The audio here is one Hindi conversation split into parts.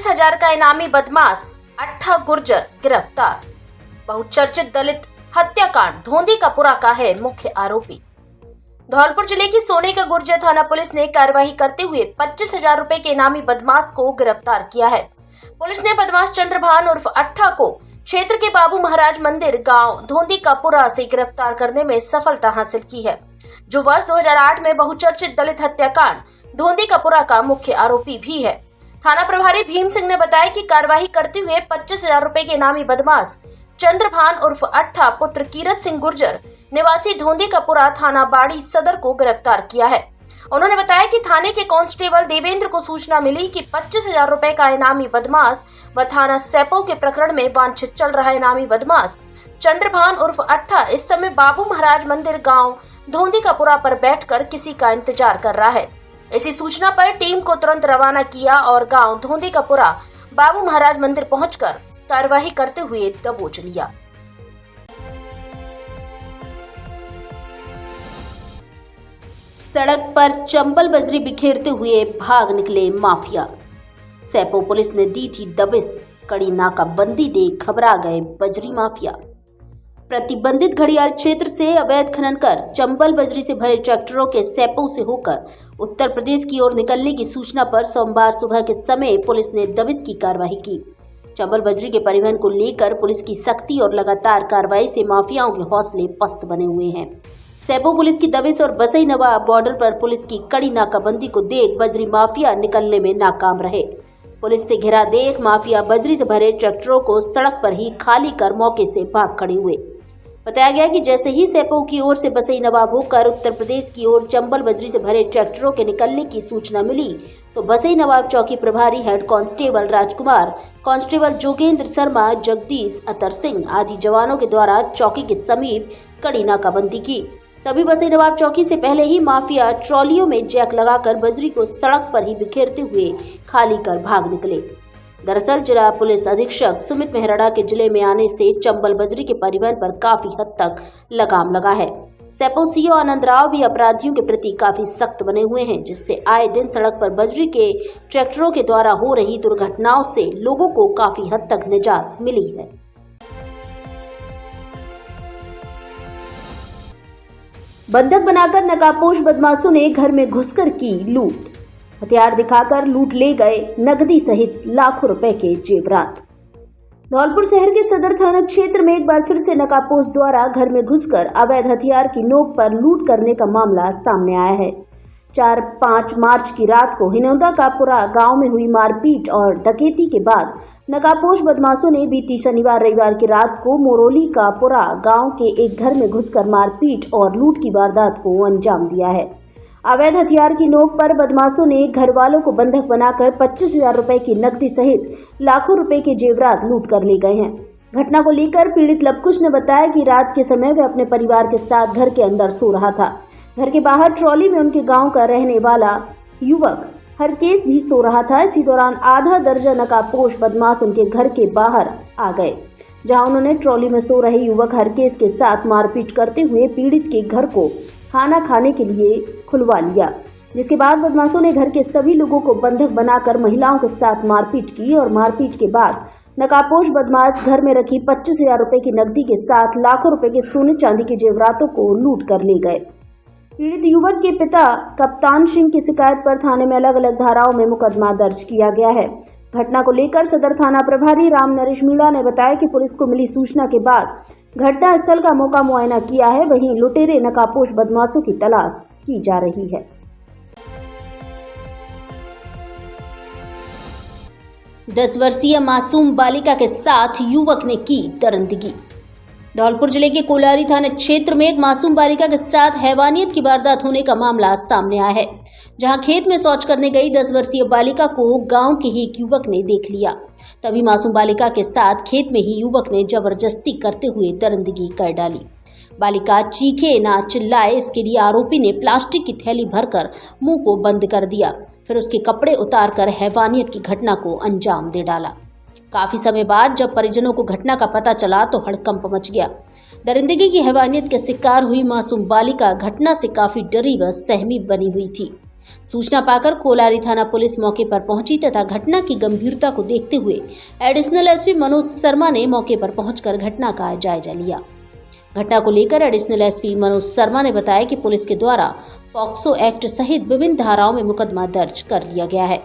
25,000 का इनामी बदमाश अट्ठा गुर्जर गिरफ्तार। बहुचर्चित दलित हत्याकांड धोंदीकापुरा का है मुख्य आरोपी। धौलपुर जिले की सोने का गुर्जर थाना पुलिस ने कार्रवाई करते हुए 25,000 रुपए के इनामी बदमाश को गिरफ्तार किया है। पुलिस ने बदमाश चंद्रभान उर्फ अट्ठा को क्षेत्र के बाबू महाराज मंदिर गांव धोंदीकापुरा से गिरफ्तार करने में सफलता हासिल की है, जो वर्ष 2008 में बहुचर्चित दलित हत्याकांड धोंदीकापुरा का मुख्य आरोपी भी है। थाना प्रभारी भीम सिंह ने बताया कि कार्रवाई करते हुए 25,000 रुपए के इनामी बदमाश चंद्रभान उर्फ अट्ठा पुत्र कीरत सिंह गुर्जर निवासी धोंदीकापुरा थाना बाड़ी सदर को गिरफ्तार किया है। उन्होंने बताया कि थाने के कांस्टेबल देवेंद्र को सूचना मिली कि 25,000 रुपए का इनामी बदमाश व थाना सैपो के प्रकरण में वांछित चल रहा इनामी बदमाश चंद्रभान उर्फ अट्ठा इस समय बाबू महाराज मंदिर गांव धोंदीकापुरा पर बैठकर किसी का इंतजार कर रहा है। इसी सूचना पर टीम को तुरंत रवाना किया और गांव धोंदीकापुरा बाबू महाराज मंदिर पहुंचकर कार्यवाही करते हुए दबोच लिया। सड़क पर चंबल बजरी बिखेरते हुए भाग निकले माफिया। सैपो पुलिस ने दी थी दबिश, कड़ी नाकाबंदी देख घबरा गए बजरी माफिया। प्रतिबंधित घड़ियाल क्षेत्र से अवैध खनन कर चंबल बजरी से भरे ट्रैक्टरों के सैपो से होकर उत्तर प्रदेश की ओर निकलने की सूचना पर सोमवार सुबह के समय पुलिस ने दबिश की कार्रवाई की। चंबल बजरी के परिवहन को लेकर पुलिस की सख्ती और लगातार कार्रवाई से माफियाओं के हौसले पस्त बने हुए हैं। सैपो पुलिस की दबिश और बसई नवाब बॉर्डर पर पुलिस की कड़ी नाकाबंदी को देख बजरी माफिया निकलने में नाकाम रहे। पुलिस से घिरा देख माफिया बजरी से भरे ट्रैक्टरों को सड़क पर ही खाली कर मौके से भाग खड़े हुए। बताया गया कि जैसे ही सैपो की ओर से बसई नवाब होकर उत्तर प्रदेश की ओर चंबल बजरी से भरे ट्रैक्टरों के निकलने की सूचना मिली तो बसई नवाब चौकी प्रभारी हेड कांस्टेबल राजकुमार, कांस्टेबल जोगेंद्र शर्मा, जगदीश, अतर सिंह आदि जवानों के द्वारा चौकी के समीप कड़ी नाकाबंदी की। तभी बसई नवाब चौकी से पहले ही माफिया ट्रॉलियों में जैक लगाकर बजरी को सड़क पर ही बिखेरते हुए खाली कर भाग निकले। दरअसल जिला पुलिस अधीक्षक सुमित मेहराड़ा के जिले में आने से चंबल बजरी के परिवहन पर काफी हद तक लगाम लगा है। सैपो सीओ आनंद राव भी अपराधियों के प्रति काफी सख्त बने हुए हैं, जिससे आए दिन सड़क पर बजरी के ट्रैक्टरों के द्वारा हो रही दुर्घटनाओं से लोगों को काफी हद तक निजात मिली है। बंधक बनाकर नकाबपोश बदमाशों ने घर में घुसकर की लूट। हथियार दिखाकर लूट ले गए नकदी सहित लाखों रुपए के जेवरात। धौलपुर शहर के सदर थाना क्षेत्र में एक बार फिर से नकाबपोश द्वारा घर में घुसकर अवैध हथियार की नोक पर लूट करने का मामला सामने आया है। 4-5 मार्च की रात को धोंदीकापुरा गांव में हुई मारपीट और डकैती के बाद नकाबपोश बदमाशों ने बीती शनिवार रविवार की रात को मोरोलीकापुरा गांव के एक घर में घुसकर मारपीट और लूट की वारदात को अंजाम दिया है। अवैध हथियार की नोक पर बदमाशों ने घर वालों को बंधक बनाकर 25,000 रुपए की नकदी सहित लाखों रुपए के जेवरात लूट कर ले गए हैं। घटना को लेकर पीड़ित लवकुश ने बताया कि रात के समय वह अपने परिवार के साथ घर के अंदर सो रहा था। घर के बाहर ट्रॉली में उनके गांव का रहने वाला युवक हरकेश भी सो रहा था। इसी दौरान आधा दर्जन नकाबपोश बदमाश उनके घर के बाहर आ गए, जहां उन्होंने ट्रॉली में सो रहे युवक हरकेश के साथ मारपीट करते हुए पीड़ित के घर को खाना खाने के लिए खुलवा लिया, जिसके बाद बदमाशों ने घर के सभी लोगों को बंधक बनाकर महिलाओं के साथ मारपीट की और मारपीट के बाद नकाबपोश बदमाश घर में रखी 25,000 रुपए की नकदी के साथ लाखों रुपए के सोने चांदी के जेवरातों को लूट कर ले गए। पीड़ित युवक के पिता कप्तान सिंह की शिकायत पर थाने में अलग अलग धाराओं में मुकदमा दर्ज किया गया है। घटना को लेकर सदर थाना प्रभारी राम नरेश मीणा ने बताया कि पुलिस को मिली सूचना के बाद घटना स्थल का मौका मुआयना किया है, वहीं लुटेरे नकाबपोश बदमाशों की तलाश की जा रही है। 10 वर्षीय मासूम बालिका के साथ युवक ने की दरिंदगी। धौलपुर जिले के कोलारी थाना क्षेत्र में एक मासूम बालिका के साथ हैवानियत की वारदात होने का मामला सामने आया है, जहां खेत में शौच करने गई 10 वर्षीय बालिका को गांव के ही एक युवक ने देख लिया। तभी मासूम बालिका के साथ खेत में ही युवक ने जबरदस्ती करते हुए दरिंदगी कर डाली। बालिका चीखे ना चिल्लाए, इसके लिए आरोपी ने प्लास्टिक की थैली भरकर मुंह को बंद कर दिया, फिर उसके कपड़े उतारकर हैवानियत की घटना को अंजाम दे डाला। काफी समय बाद जब परिजनों को घटना का पता चला तो हड़कंप मच गया। दरिंदगी की हैवानियत के शिकार हुई मासूम बालिका घटना से काफी डरी व सहमी बनी हुई थी। सूचना पाकर कोलारी थाना पुलिस मौके पर पहुंची तथा घटना की गंभीरता को देखते हुए एडिशनल एसपी मनोज शर्मा ने मौके पर पहुंचकर घटना का जायजा लिया। घटना को लेकर एडिशनल एसपी मनोज शर्मा ने बताया कि पुलिस के द्वारा पॉक्सो एक्ट सहित विभिन्न धाराओं में मुकदमा दर्ज कर लिया गया है।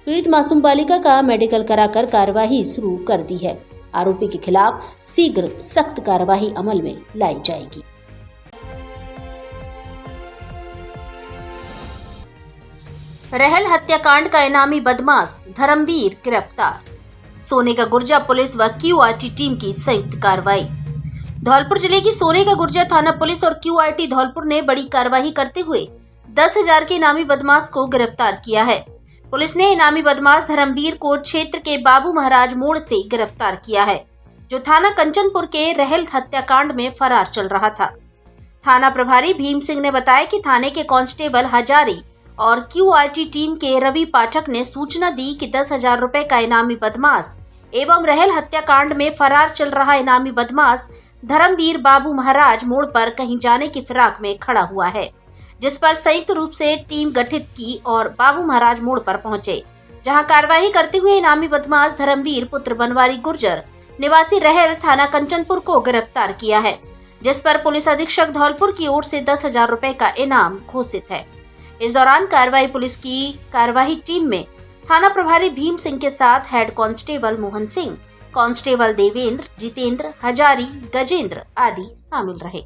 पीड़ित मासूम बालिका का मेडिकल कराकर कार्यवाही शुरू कर दी है। आरोपी के खिलाफ शीघ्र सख्त कार्यवाही अमल में लाई जाएगी। रहल हत्याकांड का इनामी बदमाश धर्मवीर गिरफ्तार। सोने का गुर्जा पुलिस व क्यूआरटी टीम की संयुक्त कार्रवाई। धौलपुर जिले की सोने का गुर्जा थाना पुलिस और क्यूआरटी धौलपुर ने बड़ी कार्रवाई करते हुए 10,000 के इनामी बदमाश को गिरफ्तार किया है। पुलिस ने इनामी बदमाश धर्मवीर को क्षेत्र के बाबू महाराज मोड़ से गिरफ्तार किया है, जो थाना कंचनपुर के रहल हत्याकांड में फरार चल रहा था। थाना प्रभारी भीम सिंह ने बताया कि थाने के कांस्टेबल हजारी और क्यूआरटी टीम के रवि पाठक ने सूचना दी कि 10,000 रुपए का इनामी बदमाश एवं रहल हत्याकांड में फरार चल रहा इनामी बदमाश धर्मवीर बाबू महाराज मोड़ पर कहीं जाने की फिराक में खड़ा हुआ है, जिस पर संयुक्त रूप से टीम गठित की और बाबू महाराज मोड़ पर पहुंचे, जहां कार्यवाही करते हुए इनामी बदमाश धर्मवीर पुत्र बनवारी गुर्जर निवासी रहल थाना कंचनपुर को गिरफ्तार किया है, जिस पर पुलिस अधीक्षक धौलपुर की ओर से 10,000 रुपए का इनाम घोषित है। इस दौरान पुलिस की कार्यवाही टीम में थाना प्रभारी भीम सिंह के साथ head constable Mohan Singh, constable Devendra, Jitendra, Hazari, Gajendra आदि शामिल रहे।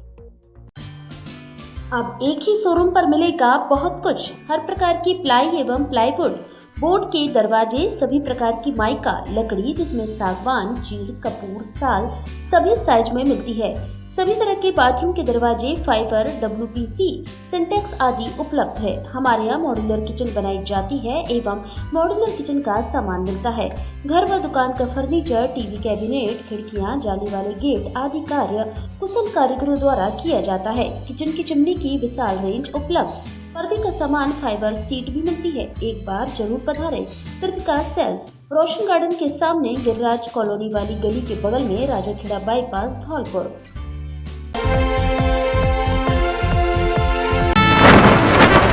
अब एक ही शोरूम पर मिलेगा बहुत कुछ, हर प्रकार की प्लाई एवं प्लाईवुड, बोर्ड के दरवाजे, सभी प्रकार की माइका लकड़ी जिसमें सागवान, चीड़, कपूर, साल सभी साइज में मिलती है। सभी तरह के बाथरूम के दरवाजे, फाइबर, WPC, सिंटेक्स आदि उपलब्ध है। हमारे यहाँ मॉड्यूलर किचन बनाई जाती है एवं मॉड्यूलर किचन का सामान मिलता है। घर व दुकान का फर्नीचर, टीवी कैबिनेट, खिड़कियाँ, जाली वाले गेट आदि कार्य कुशल कारीगरों द्वारा किया जाता है। किचन की चिमनी की विशाल रेंज उपलब्ध, पर्दे का सामान, फाइबर सीट भी मिलती है। एक बार जरूर पधारें। कृतिका सेल्स, रोशन गार्डन के सामने गिरिराज कॉलोनी वाली गली के बगल में, Rajakhera bypass, Dholpur.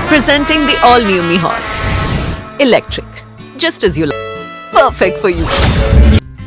Presenting the all-new Mihos. Electric. Just as you like. Perfect for you.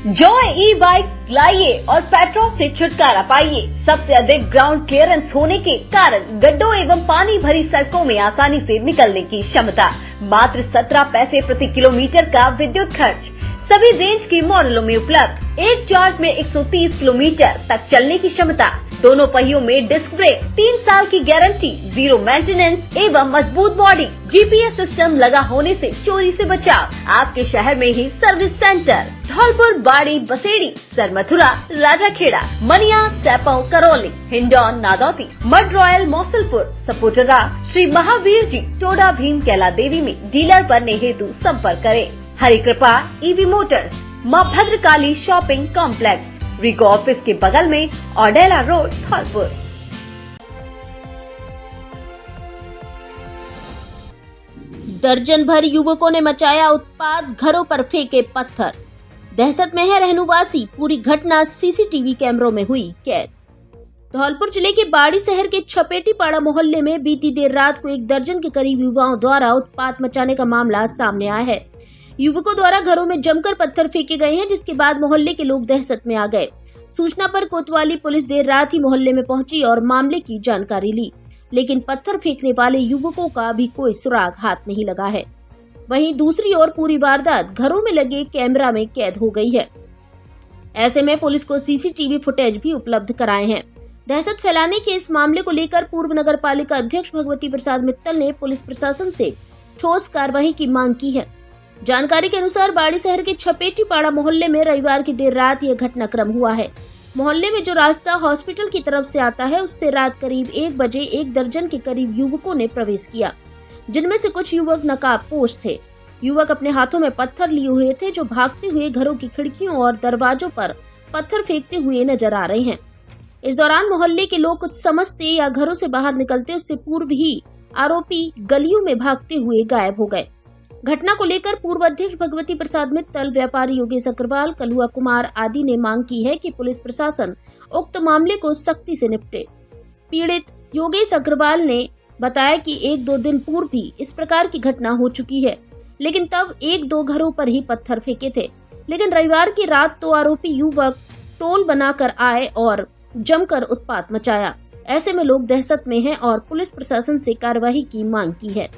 Joy e bike लाइए और पेट्रोल से छुटकारा पाइए। सबसे अधिक ग्राउंड क्लियरेंस होने के कारण गड्ढों एवं पानी भरी सड़कों में आसानी से निकलने की क्षमता। मात्र 17 पैसे प्रति किलोमीटर का विद्युत खर्च। सभी रेंज के मॉडलों में उपलब्ध। एक चार्ज में 130 किलोमीटर तक चलने की क्षमता। दोनों पहियों में डिस्क ब्रेक, 3 साल की गारंटी, 0 मेंटेनेंस एवं मजबूत बॉडी। GPS सिस्टम लगा होने से चोरी से बचाव। आपके शहर में ही सर्विस सेंटर धौलपुर, बाड़ी, बसेड़ी, सरमथुरा, राजाखेड़ा, मनिया, सैपौ, करौली, हिंडौन, नादौती, मड रॉयल, मौसलपुर, सपोटरा, श्री महावीर जी, टोडा भीम कैला देवी में डीलर बनने हेतु संपर्क करें। हरि कृपा EV मोटर्स, माँ भद्रकाली शॉपिंग कॉम्प्लेक्स, रिगो ऑफिस के बगल में, ऑडेला रोड, धौलपुर। दर्जन भर युवकों ने मचाया उत्पात, घरों पर फेंके पत्थर। दहशत में है रहनुवासी, पूरी घटना CCTV कैमरों में हुई कैद। धौलपुर जिले के बाड़ी शहर के छपेटीपाड़ा मोहल्ले में बीती देर रात को एक दर्जन के करीब युवाओं द्वारा उत्पात मचाने का मामला सामने आया है। युवकों द्वारा घरों में जमकर पत्थर फेंके गए हैं, जिसके बाद मोहल्ले के लोग दहशत में आ गए। सूचना पर कोतवाली पुलिस देर रात ही मोहल्ले में पहुंची और मामले की जानकारी ली, लेकिन पत्थर फेंकने वाले युवकों का भी कोई सुराग हाथ नहीं लगा है। वहीं दूसरी ओर पूरी वारदात घरों में लगे कैमरा में कैद हो गई है। ऐसे में पुलिस को CCTV फुटेज भी उपलब्ध कराए हैं। दहशत फैलाने के इस मामले को लेकर पूर्व नगर पालिका अध्यक्ष भगवती प्रसाद मित्तल ने पुलिस प्रशासन से ठोस कार्रवाई की मांग की है। जानकारी के अनुसार बाड़ी शहर के छपेटीपाड़ा मोहल्ले में रविवार की देर रात यह घटनाक्रम हुआ है। मोहल्ले में जो रास्ता हॉस्पिटल की तरफ से आता है, उससे रात करीब 1 बजे एक दर्जन के करीब युवकों ने प्रवेश किया, जिनमें से कुछ युवक नकाबपोश थे। युवक अपने हाथों में पत्थर लिए हुए थे, जो भागते हुए घरों की खिड़कियों और दरवाजों पर पत्थर फेंकते हुए नजर आ रहे हैं। इस दौरान मोहल्ले के लोग कुछ समझते या घरों से बाहर निकलते उससे पूर्व ही आरोपी गलियों में भागते हुए गायब हो गए। घटना को लेकर पूर्व अध्यक्ष भगवती प्रसाद मित्तल, व्यापारी योगेश अग्रवाल, कलुआ कुमार आदि ने मांग की है कि पुलिस प्रशासन उक्त मामले को सख्ती से निपटे। पीड़ित योगेश अग्रवाल ने बताया कि 1-2 दिन पूर्व भी इस प्रकार की घटना हो चुकी है, लेकिन तब 1-2 घरों पर ही पत्थर फेंके थे। लेकिन रविवार की रात तो आरोपी युवक टोल बनाकर आए और जमकर उत्पात मचाया। ऐसे में लोग दहशत में हैं और पुलिस प्रशासन से कार्रवाई की मांग की है।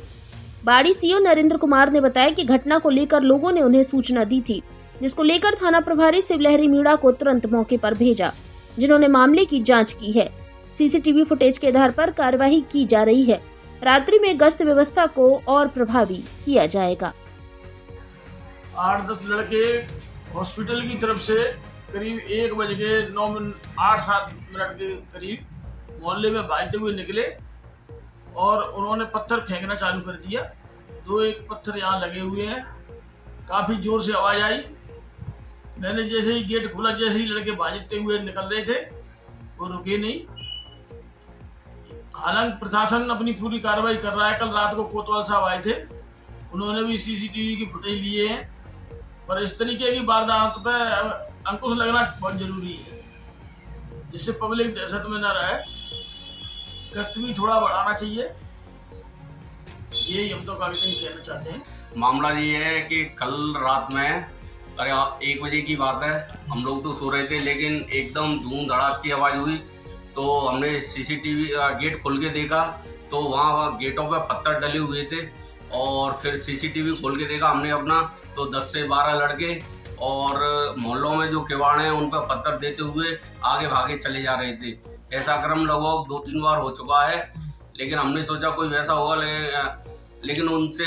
बाड़ी सीओ नरेंद्र कुमार ने बताया कि घटना को लेकर लोगों ने उन्हें सूचना दी थी, जिसको लेकर थाना प्रभारी शिवलहरी मीणा को तुरंत मौके पर भेजा, जिन्होंने मामले की जांच की है। सीसीटीवी फुटेज के आधार पर कार्रवाई की जा रही है। रात्रि में गश्त व्यवस्था को और प्रभावी किया जाएगा। 8-10 लड़के हॉस्पिटल की तरफ से करीब 1 बज के 8-7 मिनट के करीब मोहल्ले में भागते हुए निकले और उन्होंने पत्थर फेंकना चालू कर दिया। 2-1 पत्थर यहाँ लगे हुए हैं। काफ़ी जोर से आवाज़ आई। मैंने जैसे ही गेट खोला, जैसे ही लड़के भागते हुए निकल रहे थे, वो रुके नहीं। हालांकि प्रशासन अपनी पूरी कार्रवाई कर रहा है। कल रात को कोतवाल साहब आए थे, उन्होंने भी सीसीटीवी की फुटेज लिए हैं, पर इस तरीके की वारदात पर अंकुश लगना बहुत जरूरी है, जिससे पब्लिक दहशत में न रहे। गश्त भी थोड़ा बढ़ाना चाहिए, यही हम तो काफी दिन कहना चाहते हैं। मामला ये है कि कल रात में 1 बजे की बात है, हम लोग तो सो रहे थे, लेकिन एकदम धूम धड़ाक की आवाज़ हुई तो हमने सीसीटीवी गेट खोल के देखा तो वहाँ गेटों पे पत्थर डले हुए थे। और फिर सीसीटीवी खोल के देखा हमने अपना, तो 10 से 12 लड़के और मोहल्लों में जो किवाड़ हैं उन पर पत्थर देते हुए आगे भागे चले जा रहे थे। ऐसा क्रम लगभग 2-3 बार हो चुका है, लेकिन हमने सोचा कोई वैसा होगा, लेकिन उनसे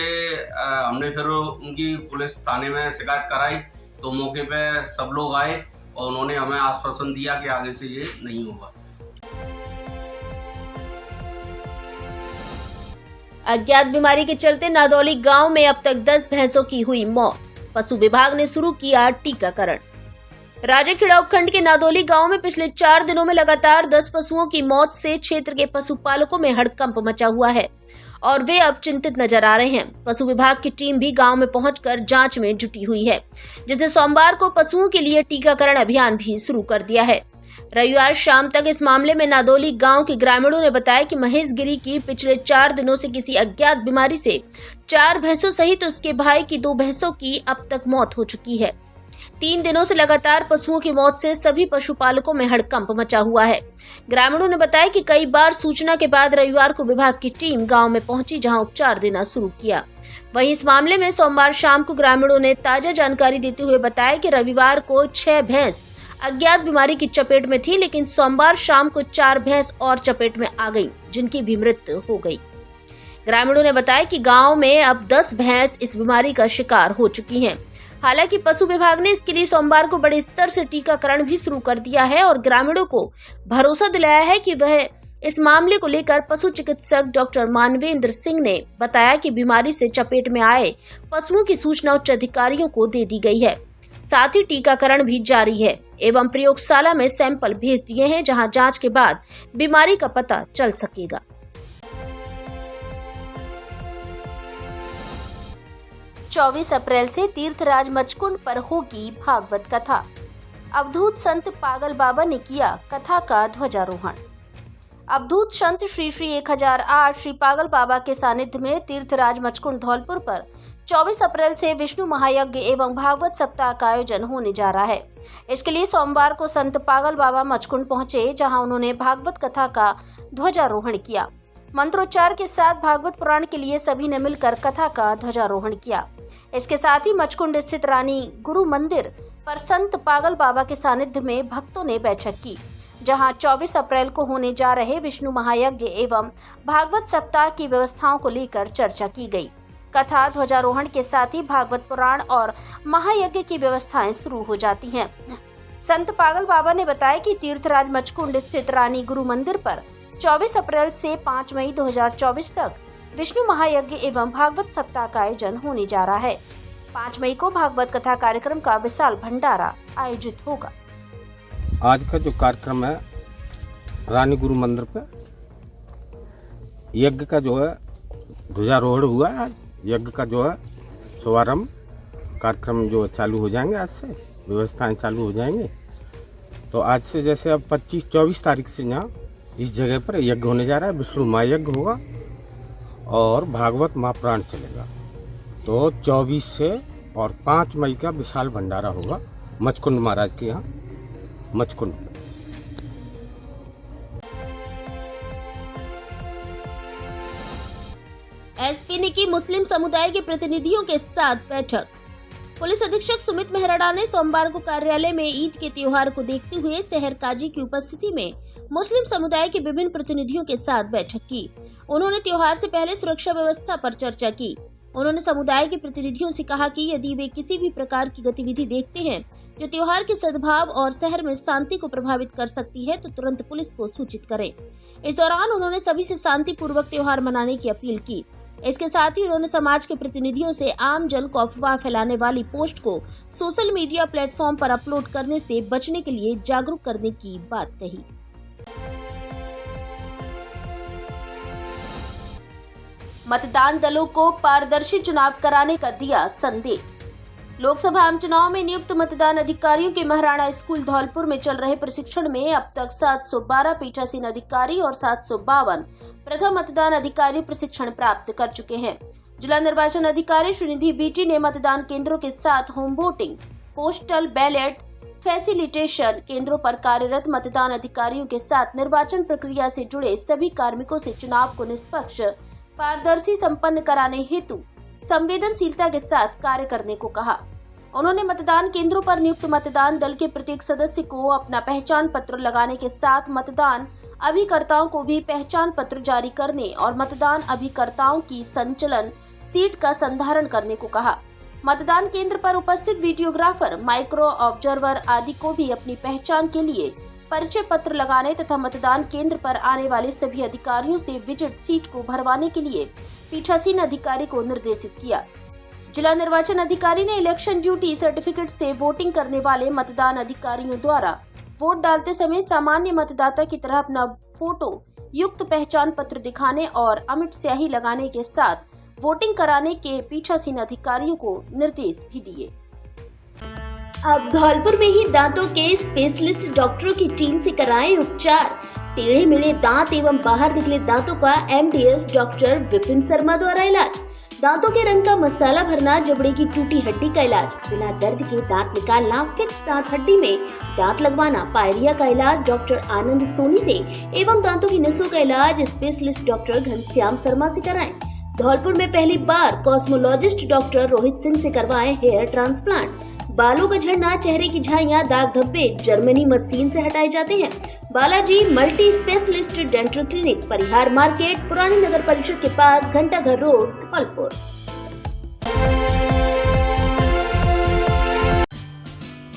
हमने फिर उनकी पुलिस थाने में शिकायत कराई तो मौके पे सब लोग आए और उन्होंने हमें आश्वासन दिया कि आगे से ये नहीं होगा। अज्ञात बीमारी के चलते नादौली गांव में अब तक 10 भैंसों की हुई मौत। पशु विभाग ने शुरू किया टीकाकरण। राजाखेड़ा उपखंड के नादौली गांव में पिछले 4 दिनों में लगातार 10 पशुओं की मौत से क्षेत्र के पशुपालकों में हड़कंप मचा हुआ है और वे अब चिंतित नजर आ रहे हैं। पशु विभाग की टीम भी गांव में पहुंचकर जांच में जुटी हुई है, जिसने सोमवार को पशुओं के लिए टीकाकरण अभियान भी शुरू कर दिया है। रविवार शाम तक इस मामले में नादौली गांव के ग्रामीणों ने बताया कि महेश गिरी की पिछले 4 दिनों से किसी अज्ञात बीमारी से 4 भैंसों सहित उसके भाई की 2 भैंसों की अब तक मौत हो चुकी है। 3 दिनों से लगातार पशुओं की मौत से सभी पशुपालकों में हड़कंप मचा हुआ है। ग्रामीणों ने बताया कि कई बार सूचना के बाद रविवार को विभाग की टीम गांव में पहुंची, जहां उपचार देना शुरू किया। वहीं इस मामले में सोमवार शाम को ग्रामीणों ने ताजा जानकारी देते हुए बताया कि रविवार को 6 भैंस अज्ञात बीमारी की चपेट में थी, लेकिन सोमवार शाम को 4 भैंस और चपेट में आ गईं, जिनकी भी मृत्यु हो गई। ग्रामीणों ने बताया कि गांव में अब 10 भैंस इस बीमारी का शिकार हो चुकी हैं। हालांकि पशु विभाग ने इसके लिए सोमवार को बड़े स्तर से टीकाकरण भी शुरू कर दिया है और ग्रामीणों को भरोसा दिलाया है कि वह इस मामले को लेकर पशु चिकित्सक डॉक्टर मानवेंद्र सिंह ने बताया कि बीमारी से चपेट में आए पशुओं की सूचना उच्च अधिकारियों को दे दी गई है। साथ ही टीकाकरण भी जारी है एवं प्रयोगशाला में सैंपल भेज दिए हैं, जहां जांच के बाद बीमारी का पता चल सकेगा। 24 अप्रैल से तीर्थराज मचकुंड पर होगी भागवत कथा। अवधूत संत पागल बाबा ने किया कथा का ध्वजारोहण। अवधूत संत श्री श्री 1008 श्री पागल बाबा के सानिध्य में तीर्थराज मचकुंड धौलपुर पर 24 अप्रैल से विष्णु महायज्ञ एवं भागवत सप्ताह का आयोजन होने जा रहा है। इसके लिए सोमवार को संत पागल बाबा मचकुंड पहुंचे, जहां उन्होंने भागवत कथा का ध्वजारोहण किया। मंत्रोच्चार के साथ भागवत पुराण के लिए सभी ने मिलकर कथा का ध्वजारोहण किया। इसके साथ ही मचकुंड स्थित रानी गुरु मंदिर पर संत पागल बाबा के सानिध्य में भक्तों ने बैठक की, जहां 24 अप्रैल को होने जा रहे विष्णु महायज्ञ एवं भागवत सप्ताह की व्यवस्थाओं को लेकर चर्चा की गई। कथा ध्वजारोहण के साथ ही भागवत पुराण और महायज्ञ की व्यवस्थाएं शुरू हो जाती हैं। संत पागल बाबा ने बताया कि तीर्थराज मचकुंड स्थित रानी गुरु मंदिर पर 24 अप्रैल से 5 मई 2024 तक विष्णु महायज्ञ एवं भागवत सप्ताह का आयोजन होने जा रहा है। 5 मई को भागवत कथा कार्यक्रम का विशाल भंडारा आयोजित होगा। आज का जो कार्यक्रम है रानी गुरु मंदिर पे यज्ञ का जो है ध्वजारोहण हुआ है। आज यज्ञ का जो है शुभारंभ कार्यक्रम जो चालू हो जाएंगे, आज से व्यवस्थाएं चालू हो जाएंगे। तो आज से जैसे अब 25-24 तारीख से यहाँ इस जगह पर यज्ञ होने जा रहा है, विष्णु महायज्ञ होगा और भागवत महाप्राण चलेगा। तो 24 से और 5 मई का विशाल भंडारा होगा मचकुंड महाराज के यहाँ मचकुंड। एसपी ने की मुस्लिम समुदाय के प्रतिनिधियों के साथ बैठक। पुलिस अधीक्षक सुमित मेहराड़ा ने सोमवार को कार्यालय में ईद के त्योहार को देखते हुए शहर काजी की उपस्थिति में मुस्लिम समुदाय के विभिन्न प्रतिनिधियों के साथ बैठक की। उन्होंने त्योहार से पहले सुरक्षा व्यवस्था पर चर्चा की। उन्होंने समुदाय के प्रतिनिधियों से कहा कि यदि वे किसी भी प्रकार की गतिविधि देखते हैं जो त्योहार के सद्भाव और शहर में शांति को प्रभावित कर सकती है तो तुरंत पुलिस को सूचित करें। इस दौरान उन्होंने सभी से शांतिपूर्वक त्योहार मनाने की अपील की। इसके साथ ही उन्होंने समाज के प्रतिनिधियों से आम जन को अफवाह फैलाने वाली पोस्ट को सोशल मीडिया प्लेटफॉर्म पर अपलोड करने से बचने के लिए जागरूक करने की बात कही। मतदान दलों को पारदर्शी चुनाव कराने का दिया संदेश। लोकसभा आम चुनाव में नियुक्त मतदान अधिकारियों के महाराणा स्कूल धौलपुर में चल रहे प्रशिक्षण में अब तक 712 पीठासीन अधिकारी और 752 प्रथम मतदान अधिकारी प्रशिक्षण प्राप्त कर चुके हैं। जिला निर्वाचन अधिकारी श्रीनिधि बीटी ने मतदान केंद्रों के साथ home voting, postal ballot facilitation केंद्रों पर कार्यरत मतदान अधिकारियों के साथ निर्वाचन प्रक्रिया से जुड़े सभी कार्मिकों से चुनाव को निष्पक्ष, पारदर्शी संपन्न कराने हेतु संवेदनशीलता के साथ कार्य करने को कहा। उन्होंने मतदान केंद्रों पर नियुक्त मतदान दल के प्रत्येक सदस्य को अपना पहचान पत्र लगाने के साथ मतदान अभिकर्ताओं को भी पहचान पत्र जारी करने और मतदान अभिकर्ताओं की संचलन सीट का संधारण करने को कहा। मतदान केंद्र पर उपस्थित वीडियोग्राफर, माइक्रो ऑब्जर्वर आदि को भी अपनी पहचान के लिए परिचय पत्र लगाने तथा मतदान केंद्र पर आने वाले सभी अधिकारियों से विजिट सीट को भरवाने के लिए पीठासीन अधिकारी को निर्देशित किया। जिला निर्वाचन अधिकारी ने इलेक्शन ड्यूटी सर्टिफिकेट से वोटिंग करने वाले मतदान अधिकारियों द्वारा वोट डालते समय सामान्य मतदाता की तरह अपना फोटो युक्त पहचान पत्र दिखाने और अमिट स्याही लगाने के साथ वोटिंग कराने के पीठासीन अधिकारियों को निर्देश भी दिए। अब धौलपुर में ही दांतों के स्पेशलिस्ट डॉक्टरों की टीम से कराएं उपचार। टेढ़े मेढ़े दांत एवं बाहर निकले दांतों का एमडीएस डॉक्टर विपिन शर्मा द्वारा इलाज। दांतों के रंग का मसाला भरना, जबड़े की टूटी हड्डी का इलाज, बिना दर्द के दांत निकालना, फिक्स दांत हड्डी में दांत लगवाना, पायरिया का इलाज डॉक्टर आनंद सोनी से एवं दांतों की नसों का इलाज स्पेशलिस्ट डॉक्टर घनश्याम शर्मा से कराएं। धौलपुर में पहली बार कॉस्मोलॉजिस्ट डॉक्टर रोहित सिंह से करवाएं हेयर ट्रांसप्लांट। बालों का झड़ना, चेहरे की झाइयां, दाग धब्बे जर्मनी मशीन से हटाए जाते हैं। Balaji multi specialist dental clinic, Parihar market, पुरानी नगर परिषद के पास, घंटाघर रोड, धौलपुर।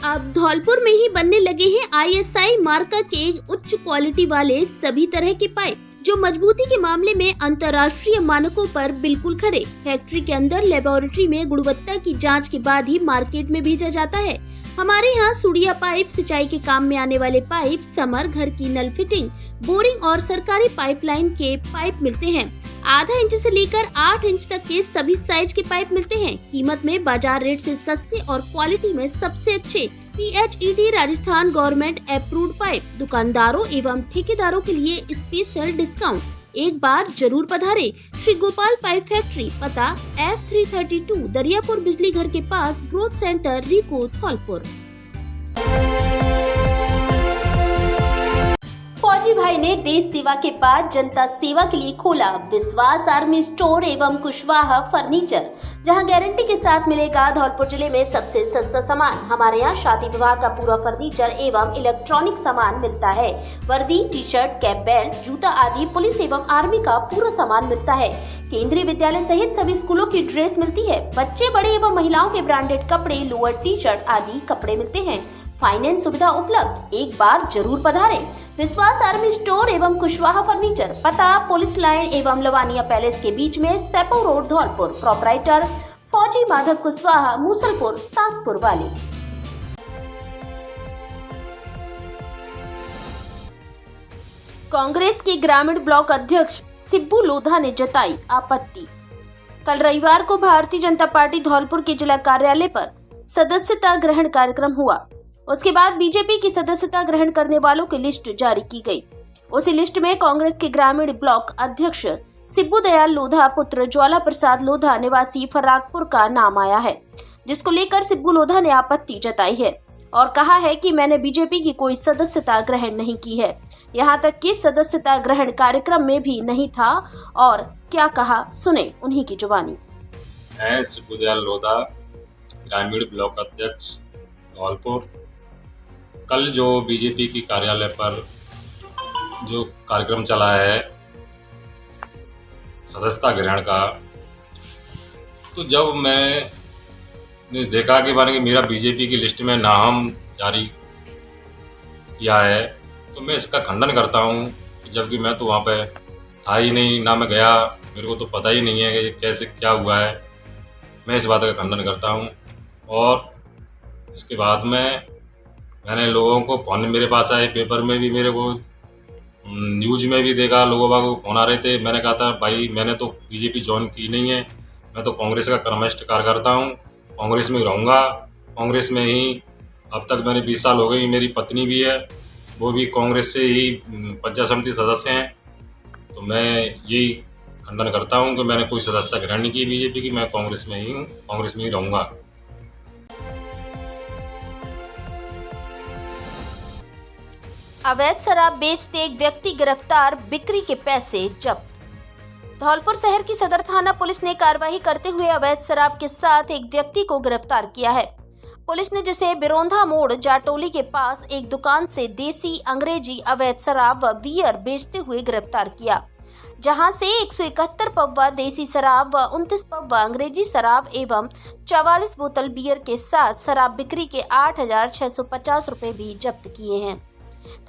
अब धौलपुर में ही बनने लगे हैं ISI मार्का के उच्च क्वालिटी वाले सभी तरह के पाइप, जो मजबूती के मामले में अंतर्राष्ट्रीय मानकों पर बिल्कुल खरे। फैक्ट्री के अंदर लेबोरेटरी में गुणवत्ता की जांच के बाद ही मार्केट में भेजा जाता है। हमारे यहाँ सुड़िया पाइप, सिंचाई के काम में आने वाले पाइप, समर, घर की नल फिटिंग, बोरिंग और सरकारी पाइपलाइन के पाइप मिलते हैं। आधा इंच से लेकर 8 इंच तक के सभी साइज के पाइप मिलते हैं। कीमत में बाजार रेट से सस्ते और क्वालिटी में सबसे अच्छे PHED Rajasthan government approved pipe. दुकानदारों एवं ठेकेदारों के लिए स्पेशल डिस्काउंट। एक बार जरूर पधारे। श्री गोपाल पाइप फैक्ट्री, पता F332 दरियापुर बिजली घर के पास, ग्रोथ सेंटर, रिको, धौलपुर। फौजी भाई ने देश सेवा के बाद जनता सेवा के लिए खोला विश्वास आर्मी स्टोर एवं कुशवाहा फर्नीचर, जहां गारंटी के साथ मिलेगा धौलपुर जिले में सबसे सस्ता सामान। हमारे यहाँ शादी विवाह का पूरा फर्नीचर एवं इलेक्ट्रॉनिक सामान मिलता है। वर्दी, टी शर्ट, कैप, बेल्ट, जूता आदि पुलिस एवं आर्मी का पूरा सामान मिलता है। केंद्रीय विद्यालय सहित सभी स्कूलों की ड्रेस मिलती है। बच्चे, बड़े एवं महिलाओं के ब्रांडेड कपड़े, लोअर, टी शर्ट आदि कपड़े मिलते हैं। फाइनेंस सुविधा उपलब्ध। एक बार जरूर पधारें। विश्वास आर्मी स्टोर एवं कुशवाहा फर्नीचर, पता पुलिस लाइन एवं लवानिया पैलेस के बीच में, सेपो रोड, धौलपुर। प्रोपराइटर फौजी माधव कुशवाहा, मूसलपुर, ताजपुर वाले। कांग्रेस के ग्रामीण ब्लॉक अध्यक्ष सिब्बू लोधा ने जताई आपत्ति। कल रविवार को भारतीय जनता पार्टी धौलपुर के जिला कार्यालय पर सदस्यता ग्रहण कार्यक्रम हुआ। उसके बाद बीजेपी की सदस्यता ग्रहण करने वालों की लिस्ट जारी की गई। उसी लिस्ट में कांग्रेस के ग्रामीण ब्लॉक अध्यक्ष सिब्बू दयाल लोधा पुत्र ज्वाला प्रसाद लोधा निवासी फरागपुर का नाम आया है, जिसको लेकर सिब्बू लोधा ने आपत्ति जताई है और कहा है कि मैंने बीजेपी की कोई सदस्यता ग्रहण नहीं की है, यहां तक कि सदस्यता ग्रहण कार्यक्रम में भी नहीं था। और क्या कहा, सुने उन्हीं की जुबानी। मैं सिब्बू दयाल लोधा, ग्रामीण ब्लॉक अध्यक्ष धौलपुर। कल जो बीजेपी की कार्यालय पर जो कार्यक्रम चला है सदस्यता ग्रहण का, तो जब मैंने देखा कि माने कि मेरा बीजेपी की लिस्ट में नाम जारी किया है, तो मैं इसका खंडन करता हूँ, जबकि मैं तो वहाँ पे था ही नहीं, ना मैं गया, मेरे को तो पता ही नहीं है कि कैसे क्या हुआ है। मैं इस बात का खंडन करता हूँ। और इसके बाद में मैंने लोगों को फोन मेरे पास आए, पेपर में भी मेरे को, न्यूज में भी देखा, लोगों को फोन आ रहे थे। मैंने कहा था भाई मैंने तो बीजेपी ज्वाइन की नहीं है, मैं तो कांग्रेस का कर्मठ कार्यकर्ता हूँ, कांग्रेस में ही रहूँगा, कांग्रेस में ही अब तक मैंने 20 साल हो गई। मेरी पत्नी भी है, वो भी कांग्रेस से ही पंचायत समिति सदस्य हैं। तो मैं यही खंडन करता हूँ कि मैंने कोई सदस्यता ग्रहण नहीं की बीजेपी की, मैं कांग्रेस में ही हूँ, कांग्रेस में ही रहूँगा। अवैध शराब बेचते एक व्यक्ति गिरफ्तार, बिक्री के पैसे जब्त। धौलपुर शहर की सदर थाना पुलिस ने कार्रवाई करते हुए अवैध शराब के साथ एक व्यक्ति को गिरफ्तार किया है। पुलिस ने जिसे बिरोंधा मोड़ जाटोली के पास एक दुकान से देसी, अंग्रेजी अवैध शराब व बियर बेचते हुए गिरफ्तार किया, जहां से 171 पब्बा देसी शराब व 29 पब्बा अंग्रेजी शराब एवं 44 बोतल बियर के साथ शराब बिक्री के 8,650 रुपए भी जब्त किए हैं।